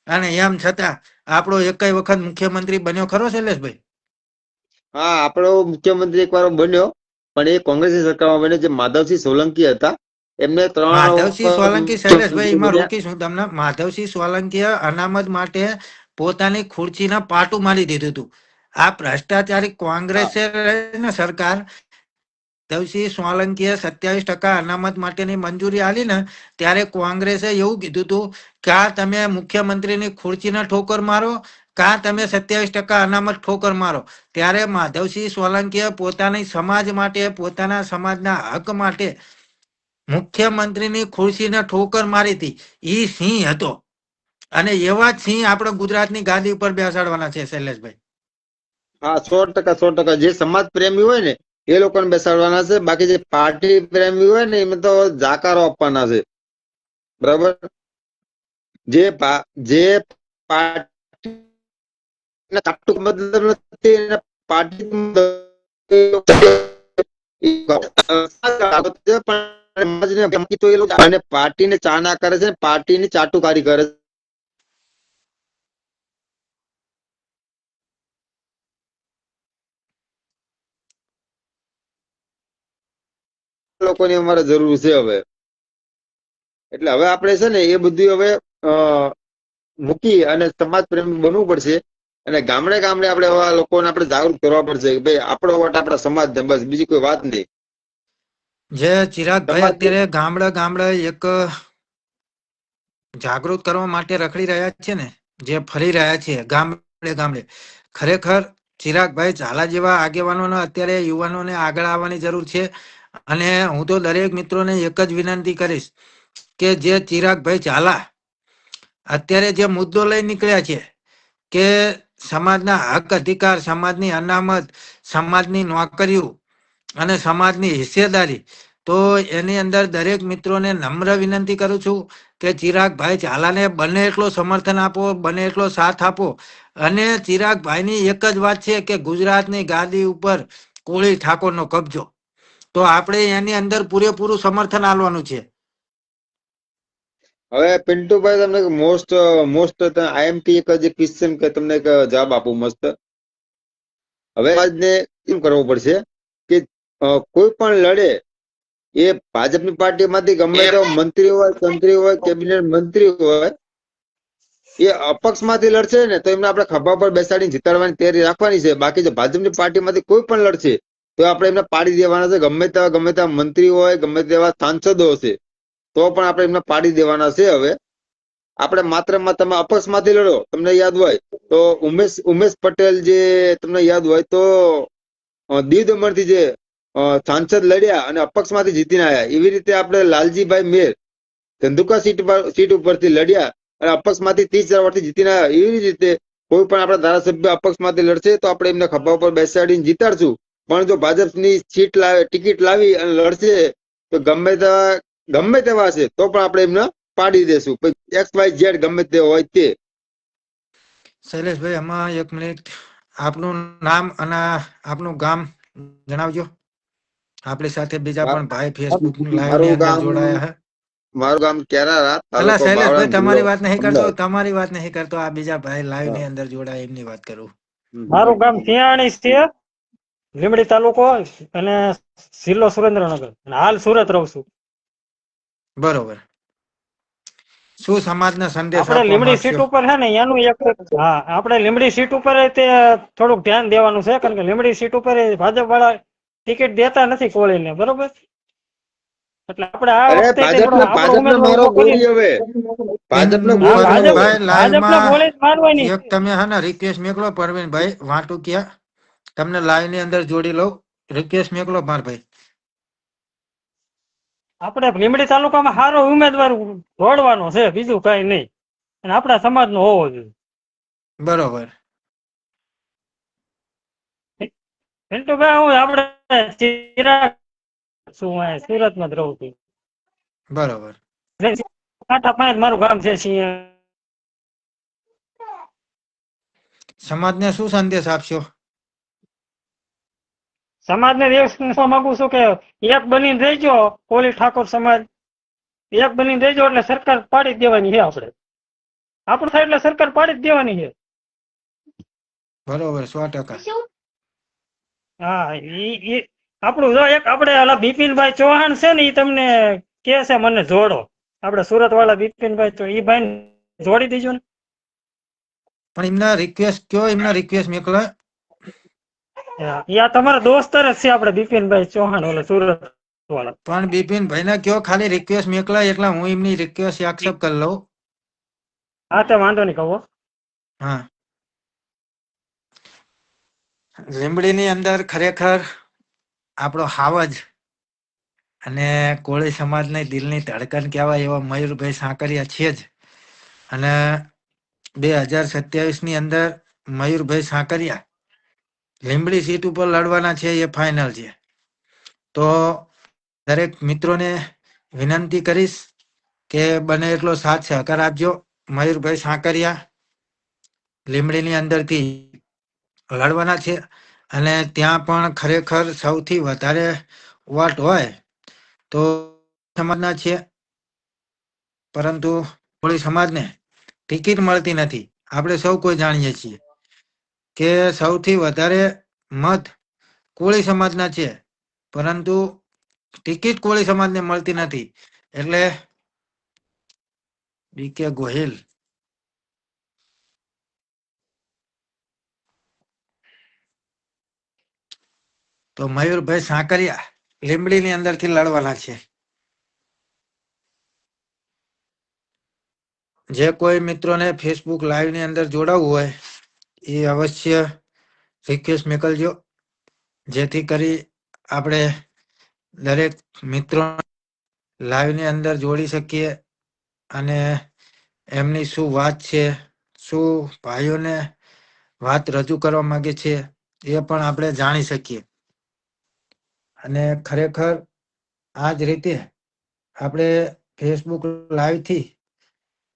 અને એમ છતાં આપણો એકય વખત મુખ્યમંત્રી બન્યો ખરો શૈલેષભાઈ? હા, આપણો મુખ્યમંત્રી એકવાર બન્યો, પણ એ કોંગ્રેસની સરકારમાં બન્યો. જે માધવસિંહ સોલંકી હતા, એમને 3 માધવસિંહ વખત સોલંકી, શૈલેષભાઈ મુખ્યમંત્રી એમાં બન્યા. રોકીશું તમને. માધવસિંહ સોલંકીએ અનામત માટે પોતાની ખુરચીના પાટું મારી દીધું હતું. આ ભ્રષ્ટાચારી હા, કોંગ્રેસે ને સરકાર માધવસિંહ સોલંકીએ 27% અનામત માટેની મંજૂરી આલી ને, ત્યારે કોંગ્રેસે એવું કીધું હતું કે આ તમે મુખ્યમંત્રીની ખુરચીને ઠોકર મારો, કાં તમે 27% અનામત ઠોકર મારો. ત્યારે માધવસિંહ સોલંકીએ પોતાની સમાજ માટે, પોતાના સમાજના હક માટે મુખ્યમંત્રીની ખુરશીને ઠોકર મારી હતી. ઈ સિંહ હતો. અને એવા જ સિંહ આપણે ગુજરાતની ગાદી ઉપર બેસાડવાના છે શૈલેષભાઈ. હા, 100%, 100%. જે સમાજ પ્રેમી હોય ને એ લોકોને બેસાડવાના છે. બાકી જે પાર્ટી પ્રેમી હોય ને એમને તો જાકારો આપવાના છે. બરાબર? જે પાર્ટી ચાટુક મતલબ નથી, પાર્ટી પાર્ટીને ચાના કરે છે, પાર્ટીની ચાટુકારી કરે છે. લોકોની અમારે જરૂર છે હવે. એટલે હવે આપણે છે ને એ બધું હવે મૂકી અને સમાજ પ્રેમી બનવું પડશે. અને ગામડે ગામડે આપણે એવા લોકોને આપણે જાગૃત કરવા પડશે કે ભાઈ આપણો વોટ આપણા સમાજને, બસ બીજી કોઈ વાત નહીં. જે ચિરાગભાઈ સમાજ અત્યારે ગામડે ગામડે એક જાગૃત કરવા માટે રખડી રહ્યા છે ને, જે ફરી રહ્યા છે ગામડે ગામડે, ખરેખર ચિરાગભાઈ ઝાલા જેવા આગેવાનોને અત્યારે યુવાનોને આગળ આવવાની જરૂર છે. અને હું તો દરેક મિત્રોને એક જ વિનંતી કરીશ કે જે ચિરાગભાઈ ઝાલા અત્યારે જે મુદ્દો લઈ નીકળ્યા છે કે સમાજના હક અધિકાર, સમાજની અનામત, સમાજની નોકરીઓ, અને સમાજની હિસ્સેદારી. તો એની અંદર દરેક મિત્રોને નમ્ર વિનંતી કરું છું કે ચિરાગભાઈ ઝાલાને બને એટલો સમર્થન આપો, બને એટલો સાથ આપો. અને ચિરાગભાઈની એક જ વાત છે કે ગુજરાતની ગાદી ઉપર કોળી ઠાકોરનો કબજો. તો આપણે એની અંદર પૂરેપૂરું સમર્થન આપવાનું છે. હવે પિન્ટુભાઈ તમને મોસ્ટ આઈએમપી એક જે ક્વેશ્ચન કે તમને એક જવાબ આપું મસ્ત. હવે આજને એમ કરવું પડશે કે કોઈ પણ લડે એ ભાજપની પાર્ટીમાંથી ગમે તે મંત્રી હોય, તંત્રી હોય, કેબિનેટ મંત્રી હોય, એ અપક્ષમાંથી લડશે ને તો એમને આપણે ખભા પર બેસાડીને જીતાડવાની તૈયારી રાખવાની છે. બાકી જો ભાજપની પાર્ટીમાંથી કોઈ પણ લડશે તો આપણે એમને પાડી દેવાના છે. ગમે તેવા મંત્રી હોય, ગમે તેવા સાંસદો હશે તો પણ આપણે એમને પાડી દેવાના છે. હવે આપણે માત્ર તમે અપક્ષમાંથી લડો. તમને યાદ હોય તો ઉમેશ પટેલ જે તમને યાદ હોય તો દીવ દમણથી જે સાંસદ લડ્યા અને અપક્ષમાંથી જીતીને આવ્યા. એવી રીતે આપણે લાલજીભાઈ મેર ધંધુકા સીટ ઉપરથી લડ્યા અને અપક્ષમાંથી 30,000 વોટથી જીતીને આવ્યા. એવી રીતે કોઈ પણ આપણા ધારાસભ્ય અપક્ષમાંથી લડશે તો આપણે એમને ખભા ઉપર બેસાડીને જીતાડશું. પણ જો ભાજપની ટિકિટ લાવી અને લડશે તો ગમે તેવા હશે તો પણ આપણે એમને પાડી દેશું. XYZ ગમે તે હોય તે. શૈલેષભાઈ, આમાં 1 મિનિટ, આપનું નામ અને આપનું ગામ જણાવજો. આપણી સાથે બીજા પણ ભાઈ ફેસબુક લાઈવ ની અંદર જોડાયા છે. મારું ગામ કેરારા, અલા તાલુકો શૈલેષભાઈ, બાવળાન, જિલ્લો તમારી વાત નહીં કરતો, અમદાવાદ. તમારી વાત નહીં કરતો. આ બીજા ભાઈ લાઈવ ની અંદર જોડાય એમની વાત કરું. મારું ગામ સિયાણી છે, લીમડી તાલુકો અને જિલ્લો સુરેન્દ્રનગર, અને હાલ સુરત રહું છું. બરોબર. શું સમાજને સંદેશ આપણે આપવા લીમડી સીટ માંગશો? ઉપર છે ને એનું આપણે લીમડી સીટ ઉપર તે થોડુંક ધ્યાન દેવાનું છે, કારણ કે લીમડી સીટ ઉપર ભાજપ વાળા ટિકિટ દેતા નથી કોળીને, બરોબર. એટલે આપણે આ અરે વખતે ભાજપને મારો ગોળી હવે. ભાજપને ગોળી મારો. ભાઈ લાઈવ ભાજપને માં ગોળી જ મારવાની. એક તમે હે ને રિક્વેસ્ટ મેકલો પરવીનભાઈ વાટુકિયા, તમને લાઈવ ની અંદર જોડી લઉં. રિક્વેસ્ટ મેકલો ભાઈ. આપણે લીમડી તાલુકામાં સારો ઉમેદવાર દોડવાનો છે, બીજું કઈ નહીં, અને આપણા સમાજનો હોવો જોઈએ. બરોબર. પિન્ટુભાઈ, હું આપણે ચિરાગ છું, સુરતમાં જ રહું છું. બરોબર. કાંઠા પાંચ મારું ગામ છે. સમાજને શું સંદેશ આપશો? સમાજને એક કહેવા માંગુ છું કે એક બનીને રહેજો. કોળી ઠાકોર સમાજ એક બનીને રહેજો એટલે સરકાર પાડી જ દેવાની છે. આપણું થાય એટલે સરકાર પાડી જ દેવાની છે. બરોબર, 100%. હા, ઈ આપણું જો એક આપણે બિપિનભાઈ ચૌહાણ છે ને, એ તમને કે છે મને જોડો. આપણે સુરત વાળા બિપિનભાઈ, તો એ ભાઈ જોડી દેજો ને. પણ એમના રિક્વેસ્ટ કયો, એમના રિક્વેસ્ટ મેકલો. યા તમારા દોસ્તર જ છે આપણે બિપિનભાઈ ચૌહાણ, ઓલા સુરત વાળા. પણ બિપિનભાઈ ને કયો ખાલી રિક્વેસ્ટ મેકલા, એટલે હું એમની રિક્વેસ્ટ એક્સેપ્ટ કરી લઉં. હા, તે વાંધો નહીં કહો. હા, લીંબડીની અંદર ખરેખર આપણો હાવજ અને કોળી સમાજની દિલની ધડકન કહેવાય એવા મયુરભાઈ સાંકરિયા છે જ. અને 2027 ની અંદર મયુરભાઈ સાંકરિયા લીંબડી સીટ ઉપર લડવાના છે, એ ફાઇનલ છે. તો દરેક મિત્રોને વિનંતી કરીશ કે બને એટલો સાથ સહકાર આપજો. મયુરભાઈ સાંકરિયા લીંબડીની અંદરથી લડવાના છે, અને ત્યાં પણ ખરેખર સૌથી વધારે વોટ હોય તો સમાજના છે, પરંતુ કોળી સમાજને ટિકિટ મળતી નથી. આપણે સૌ કોઈ જાણીએ છીએ કે સૌથી વધારે મત કોળી સમાજના છે, પરંતુ ટિકિટ કોળી સમાજને મળતી નથી. એટલે BK ગોહિલ તો મયુરભાઈ સાંકરિયા લીંબડીની અંદરથી લડવાના છે. જે કોઈ મિત્રોને ફેસબુક લાઈવ ની અંદર જોડાવવું હોય એ અવશ્ય રિક્વેસ્ટ મોકલજો, જેથી કરી આપણે દરેક મિત્રો લાઈવ ની અંદર જોડી શકીએ અને એમની શું વાત છે, શું ભાઈઓને વાત રજૂ કરવા માંગે છે, એ પણ આપણે જાણી શકીએ. અને ખરેખર આ જ રીતે આપણે ફેસબુક લાઈવથી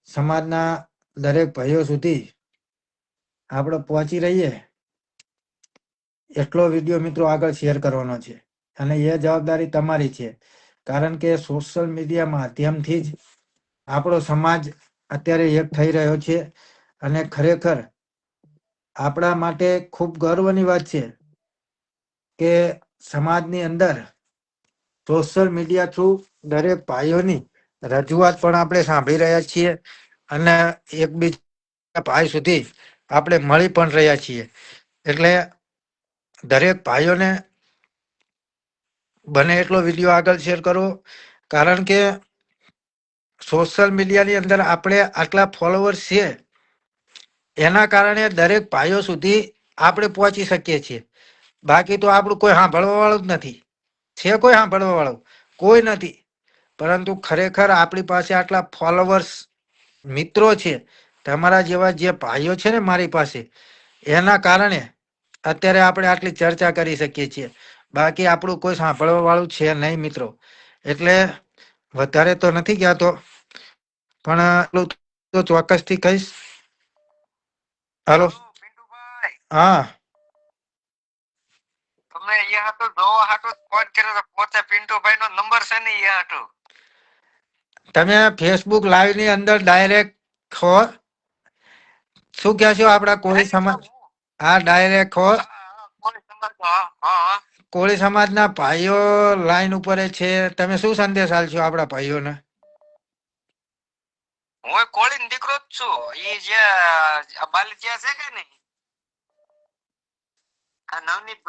સમાજના દરેક ભાઈઓ સુધી આપણે પહોંચી રહીએ એટલો વિડીયો મિત્રો આગળ શેર કરવાનો છે અને એ જવાબદારી તમારી છે. કારણ કે સોશિયલ મીડિયા માધ્યમથી જ આપણો સમાજ અત્યારે એક થઈ રહ્યો છે અને ખરેખર આપણા માટે ખૂબ ગર્વની વાત છે કે સમાજની અંદર સોશિયલ મીડિયા થ્રુ દરેક ભાઈઓની રજૂઆત પણ આપણે સાંભળી રહ્યા છીએ અને એકબીજા ભાઈ સુધી આપણે મળી પણ રહ્યા છીએ. એટલે દરેક ભાઈઓને બને એટલો વિડીયો આગળ શેર કરો. કારણ કે સોશિયલ મીડિયાની અંદર આપણે આટલા ફોલોવર્સ છે એના કારણે દરેક ભાઈઓ સુધી આપણે પહોંચી શકીએ છીએ. બાકી તો આપણું કોઈ સાંભળવા વાળું જ નથી. છે કોઈ સાંભળવા વાળું? કોઈ નથી. પરંતુ ખરેખર આપણી પાસે આટલા ફોલોવર્સ મિત્રો છે, તમારા જેવા જે ભાઈઓ છે ને મારી પાસે, એના કારણે અત્યારે આપણે આટલી ચર્ચા કરી શકીએ છીએ. બાકી આપણું કોઈ સાંભળવા વાળું છે નહીં મિત્રો. એટલે વધારે તો નથી કહેતો, પણ એટલું તો ચોક્કસથી કહીશ. હાલો. પિન્ટુભાઈ, હા, તમે અહીંયા હતો જોવા હાટુ ફોન કર્યો તો પોતે પિન્ટુભાઈ નો નંબર છે ને અહીંયા હાટુ. તમે ફેસબુક લાઈવ ની અંદર ડાયરેક્ટ ખો શું કહે છો આપણા કોળી સમાજ? હા, ડાયરેક્ટ ખો કોણ સમાજ? હા હા. કોળી સમાજના ભાઈઓ લાઈન ઉપર છે. તમે શું સંદેશ આલશો આપણા ભાઈઓને? હું કોળીનો દીકરો જ છું. ઈ જે બાલિયા છે કે નહીં, આ નવનીત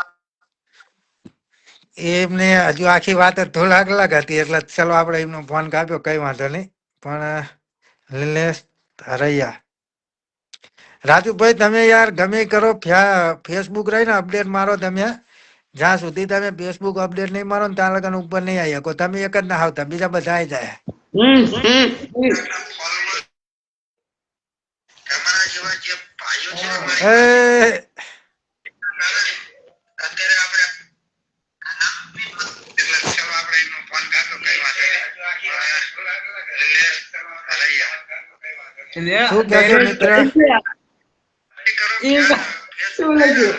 એમને હજુ આખી વાત જ થોડાક અલગ હતી, એટલે ચલો આપણે એમનો ફોન કાપ્યો, કઈ વાંધો નહીં. પણ નિલેશ હરૈયા, રાજુભાઈ તમે યાર ગમે કરો, ફેસબુક રહીને અપડેટ મારો. તમે જ્યાં સુધી તમે ફેસબુક અપડેટ નહીં મારો ને ત્યાં લગન ઉપર નહીં આવી શકો. તમે એક જ ના આવતા, બીજા બધા આવી જાય. તમારા જેવા જે ભાઈઓ છે ને અત્યારે આપણે ચલો આપણે એમનો ફોન કાપ્યો, કઈ વાંધો નહીં. શું કહેજો મિત્ર? શું લખ્યું?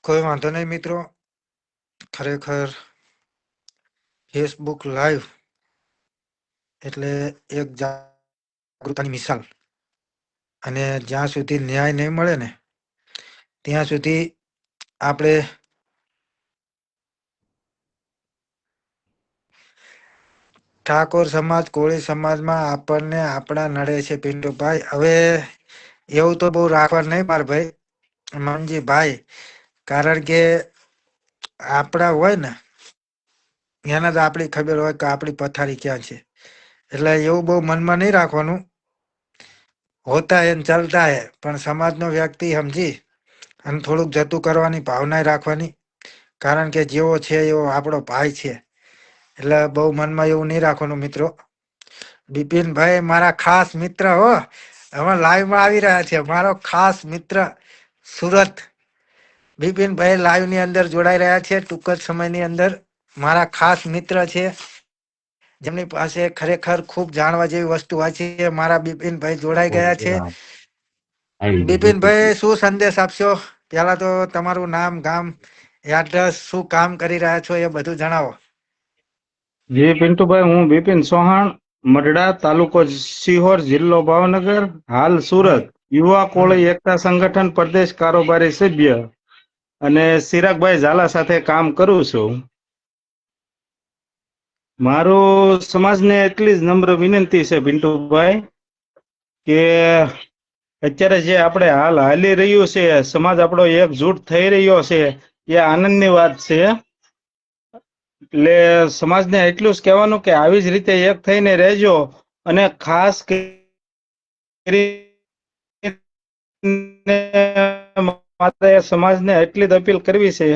કોઈ વાંધો નહીં મિત્રો. ખરેખર ફેસબુક લાઈવ એટલે એક જાગૃતતાની મિસાલ. અને જ્યાં સુધી ન્યાય નહીં મળે ને ત્યાં સુધી આપણે ઠાકોર સમાજ, કોળી સમાજમાં આપણને આપણા નડે છે પિન્ટુભાઈ. હવે એવું તો બહુ રાખવા નહીં માર ભાઈ મનજીભાઈ. કારણ કે આપણા હોય ને એને જ આપણી ખબર હોય કે આપણી પથારી ક્યાં છે. એટલે એવું બહુ મનમાં નહીં રાખવાનું. હોતા હે ને ચાલતા હે, પણ સમાજનો વ્યક્તિ સમજી અને થોડુંક જતું કરવાની ભાવના રાખવાની. કારણ કે જેવો છે એવો આપણો ભાઈ છે. એટલે બહુ મનમાં એવું નહીં રાખવાનું મિત્રો. બિપિનભાઈ મારા ખાસ મિત્ર હો, હવે લાઈવમાં આવી રહ્યા છે. મારો ખાસ મિત્ર સુરત બિપિનભાઈ લાઈવ ની અંદર જોડાઈ રહ્યા છે. ટૂંક જ સમયની અંદર મારા ખાસ મિત્ર છે, જેમની પાસે ખરેખર ખૂબ જાણવા જેવી વસ્તુ હોય છે. મારા બિપિનભાઈ જોડાઈ ગયા છે. બિપિનભાઈ શું સંદેશ આપશો? પેલા તો તમારું નામ, ગામ, એડ્રેસ, શું કામ કરી રહ્યા છો એ બધું જણાવો. જી પિન્ટુભાઈ, હું બિપિન ચૌહાણ, મઢડા, તાલુકો સિહોર, જિલ્લો ભાવનગર, હાલ સુરત, યુવા કોળી એકતા સંગઠન પ્રદેશ કારોબારી સભ્ય અને ચિરાગભાઈ ઝાલા સાથે કામ કરું છું. મારું સમાજને એટલી જ નમ્ર વિનંતી છે પિન્ટુભાઈ કે અત્યારે જે આપણે હાલ હાલી રહ્યું છે, સમાજ આપણો એકજૂટ થઈ રહ્યો છે, એ આનંદની વાત છે. એટલે સમાજને એટલું જ કહેવાનું કે આવી જ રીતે એક થઈને રહેજો. અને ખાસ કરીને મારે સમાજને એટલી જ અપીલ કરવી છે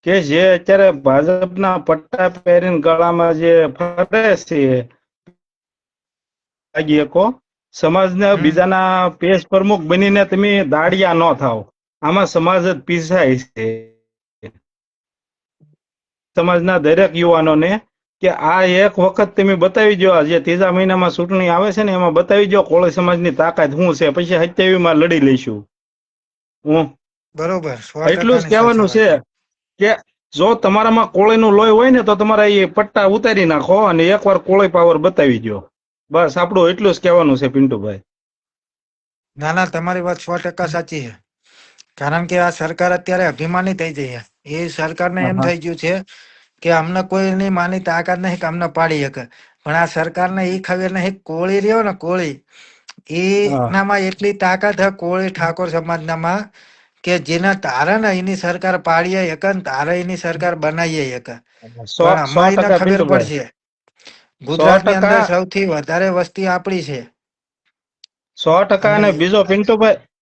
કે જે અત્યારે ભાજપના પટ્ટા પહેરીને ગળામાં જે ફરે છે લાગી શકો સમાજને બીજાના પેશ પ્રમુખ બનીને તમે દાડિયા ન થાવ. આમાં સમાજ જ પીસાય છે. સમાજના દરેક યુવાનોને કે આ એક વખત તમે બતાવી દો, જે ત્રીજા મહિનામાં ચૂંટણી આવે છે ને એમાં બતાવી દો કોળી સમાજની તાકાત શું છે, પછી 27 માં લડી લઈશું. હું બરોબર, એટલું જ 100% સાચી કહેવાનું વાત છે કે જો તમારામાં કોળીનું લોહી હોય ને તો તમારે એ પટ્ટા ઉતારી નાખો અને એકવાર કોળી પાવર બતાવી દો. બસ આપણું એટલું જ કહેવાનું છે પિન્ટુભાઈ. ના ના, તમારી વાત 100% સાચી છે. કારણ કે આ સરકાર અત્યારે અભિમાની થઈ ગઈ છે. એ સરકારને હા એમ હા થઈ ગયું છે કે અમને કોઈની માની તાકાત નહીં કે અમને પાડી શકે. પણ આ સરકારને એ ખબર નહીં, કોળી રહ્યો ને કોળી, હા. એનામાં એટલી તાકાત છે કોળી ઠાકોર સમાજનામાં કે જેના તારે ને એની સરકાર પાડીએ શકે ને તારે એની સરકાર બનાવીએ શકે. પણ સો આમાં એને ટકા ખબર પિન્ટુભાઈ, પડશે. 100% ગુજરાતની અંદર સૌથી વધારે વસ્તી આપણી છે. 100%. અને અને બીજો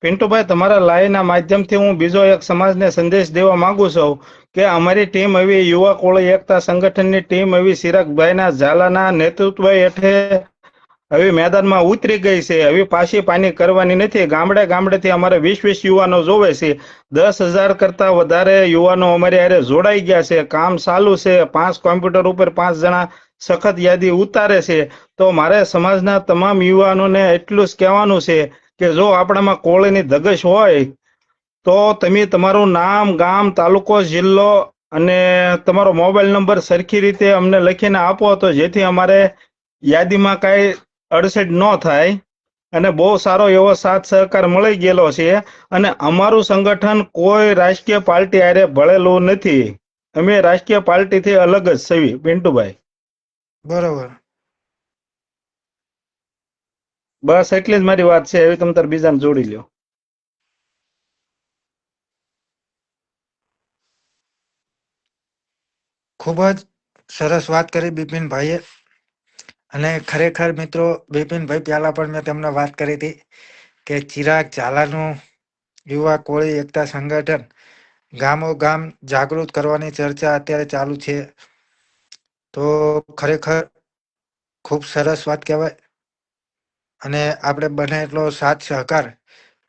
પિન્ટુભાઈ તમારા લાઈવના માધ્યમથી હું બીજો એક સમાજને સંદેશ દેવા માંગુ છું કે અમારી ટીમ એવી યુવા કોળી એકતા સંગઠનની ટીમ એવી ચિરાગભાઈના ઝાલાના નેતૃત્વ હેઠળ હવે મેદાનમાં ઉતરી ગઈ છે. હવે પાછી પાની કરવાની નથી. ગામડે ગામડેથી અમારે 20 યુવાનો જોવે છે. 10,000 કરતા વધારે યુવાનો અમારી હારે જોડાઈ ગયા છે. કામ ચાલુ છે. 5 કોમ્પ્યુટર ઉપર 5 જણા સખત યાદી ઉતારે છે. તો મારે સમાજના તમામ યુવાનોને એટલું જ કહેવાનું છે કે જો આપણામાં કોળીની ધગશ હોય તો તમે તમારું નામ, ગામ, તાલુકો, જિલ્લો અને તમારો મોબાઈલ નંબર સરખી રીતે અમને લખીને આપો તો જેથી અમારે યાદીમાં કાંઈ અડચણ ન થાય. અને બહુ સારો એવો સાથ સહકાર મળી ગયેલો છે. અને અમારું સંગઠન કોઈ રાજકીય પાર્ટી હારે ભળેલું નથી. અમે રાજકીય પાર્ટીથી અલગ જ છીએ પિન્ટુભાઈ. બરોબર, બસ એટલી જ મારી વાત છે. હવે તમે તાર બીજાને જોડી લ્યો. ખૂબ જ સરસ વાત કરી બિપિનભાઈએ. અને ખરેખર મિત્રો, બિપિનભાઈ પહેલા પણ મેં તમને વાત કરી હતી કે ચિરાગ ઝાલાનું યુવા કોળી એકતા સંગઠન ગામો ગામ જાગૃત કરવાની ચર્ચા અત્યારે ચાલુ છે. તો ખરેખર ખૂબ સરસ વાત કહેવાય. અને આપણે બને એટલો સાથ સહકાર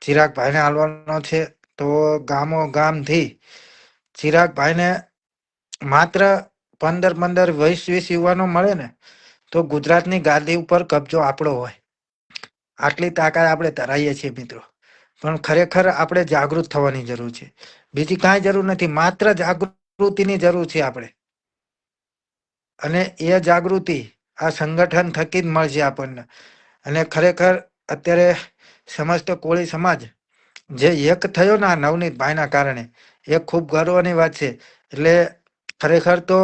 ચિરાગભાઈને આલવાનો છે. તો ગામો ગામથી ચિરાગભાઈને માત્ર 15 20 યુવાનો મળે ને તો ગુજરાતની ગાદી ઉપર કબજો આપણો હોય. આટલી તાકાત આપણે ધરાઈએ છીએ મિત્રો. પણ ખરેખર આપણે જાગૃત થવાની જરૂર છે. બીજી કાંઈ જરૂર નથી, માત્ર જાગૃતિની જરૂર છે આપણે. અને એ જાગૃતિ આ સંગઠન થકી જ મળશે આપણને. અને ખરેખર અત્યારે સમસ્ત કોળી સમાજ જે એક થયો ને આ નવનીતભાઈના કારણે, એ ખૂબ ગર્વની વાત છે. એટલે ખરેખર તો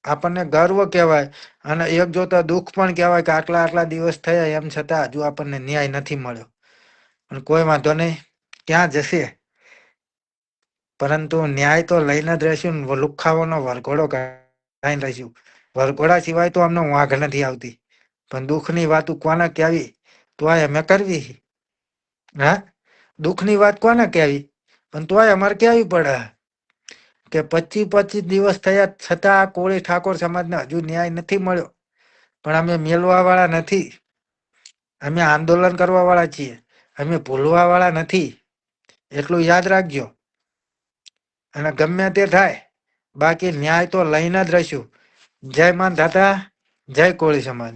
આપણને ગર્વ કહેવાય અને એક જોતા દુઃખ પણ કહેવાય કે આટલા દિવસ થયા એમ છતાં હજુ આપણને ન્યાય નથી મળ્યો. પણ કોઈ વાંધો નહીં, ક્યાં જશે. પરંતુ ન્યાય તો લઈને જ રહેશું ને. લુખાવાનો વરઘોડો કાઢીને રહીશું. વરઘોડા સિવાય તો અમને વાઘ નથી આવતી. પણ દુઃખની વાત કોને કહેવી તોય અમે કરવી. હા, દુઃખની વાત કોને કહેવી પણ તોય અમારે કહેવી પડે કે 25 દિવસ થયા છતાં આ કોળી ઠાકોર સમાજને હજુ ન્યાય નથી મળ્યો. પણ અમે મેલવા વાળા નથી. અમે આંદોલન કરવા વાળા છીએ. અમે ભૂલવા વાળા નથી. એટલું યાદ રાખજો. અને ગમે તે થાય, બાકી ન્યાય તો લઈને જ રહીશું. જય માન દાતા, જય કોળી સમાજ.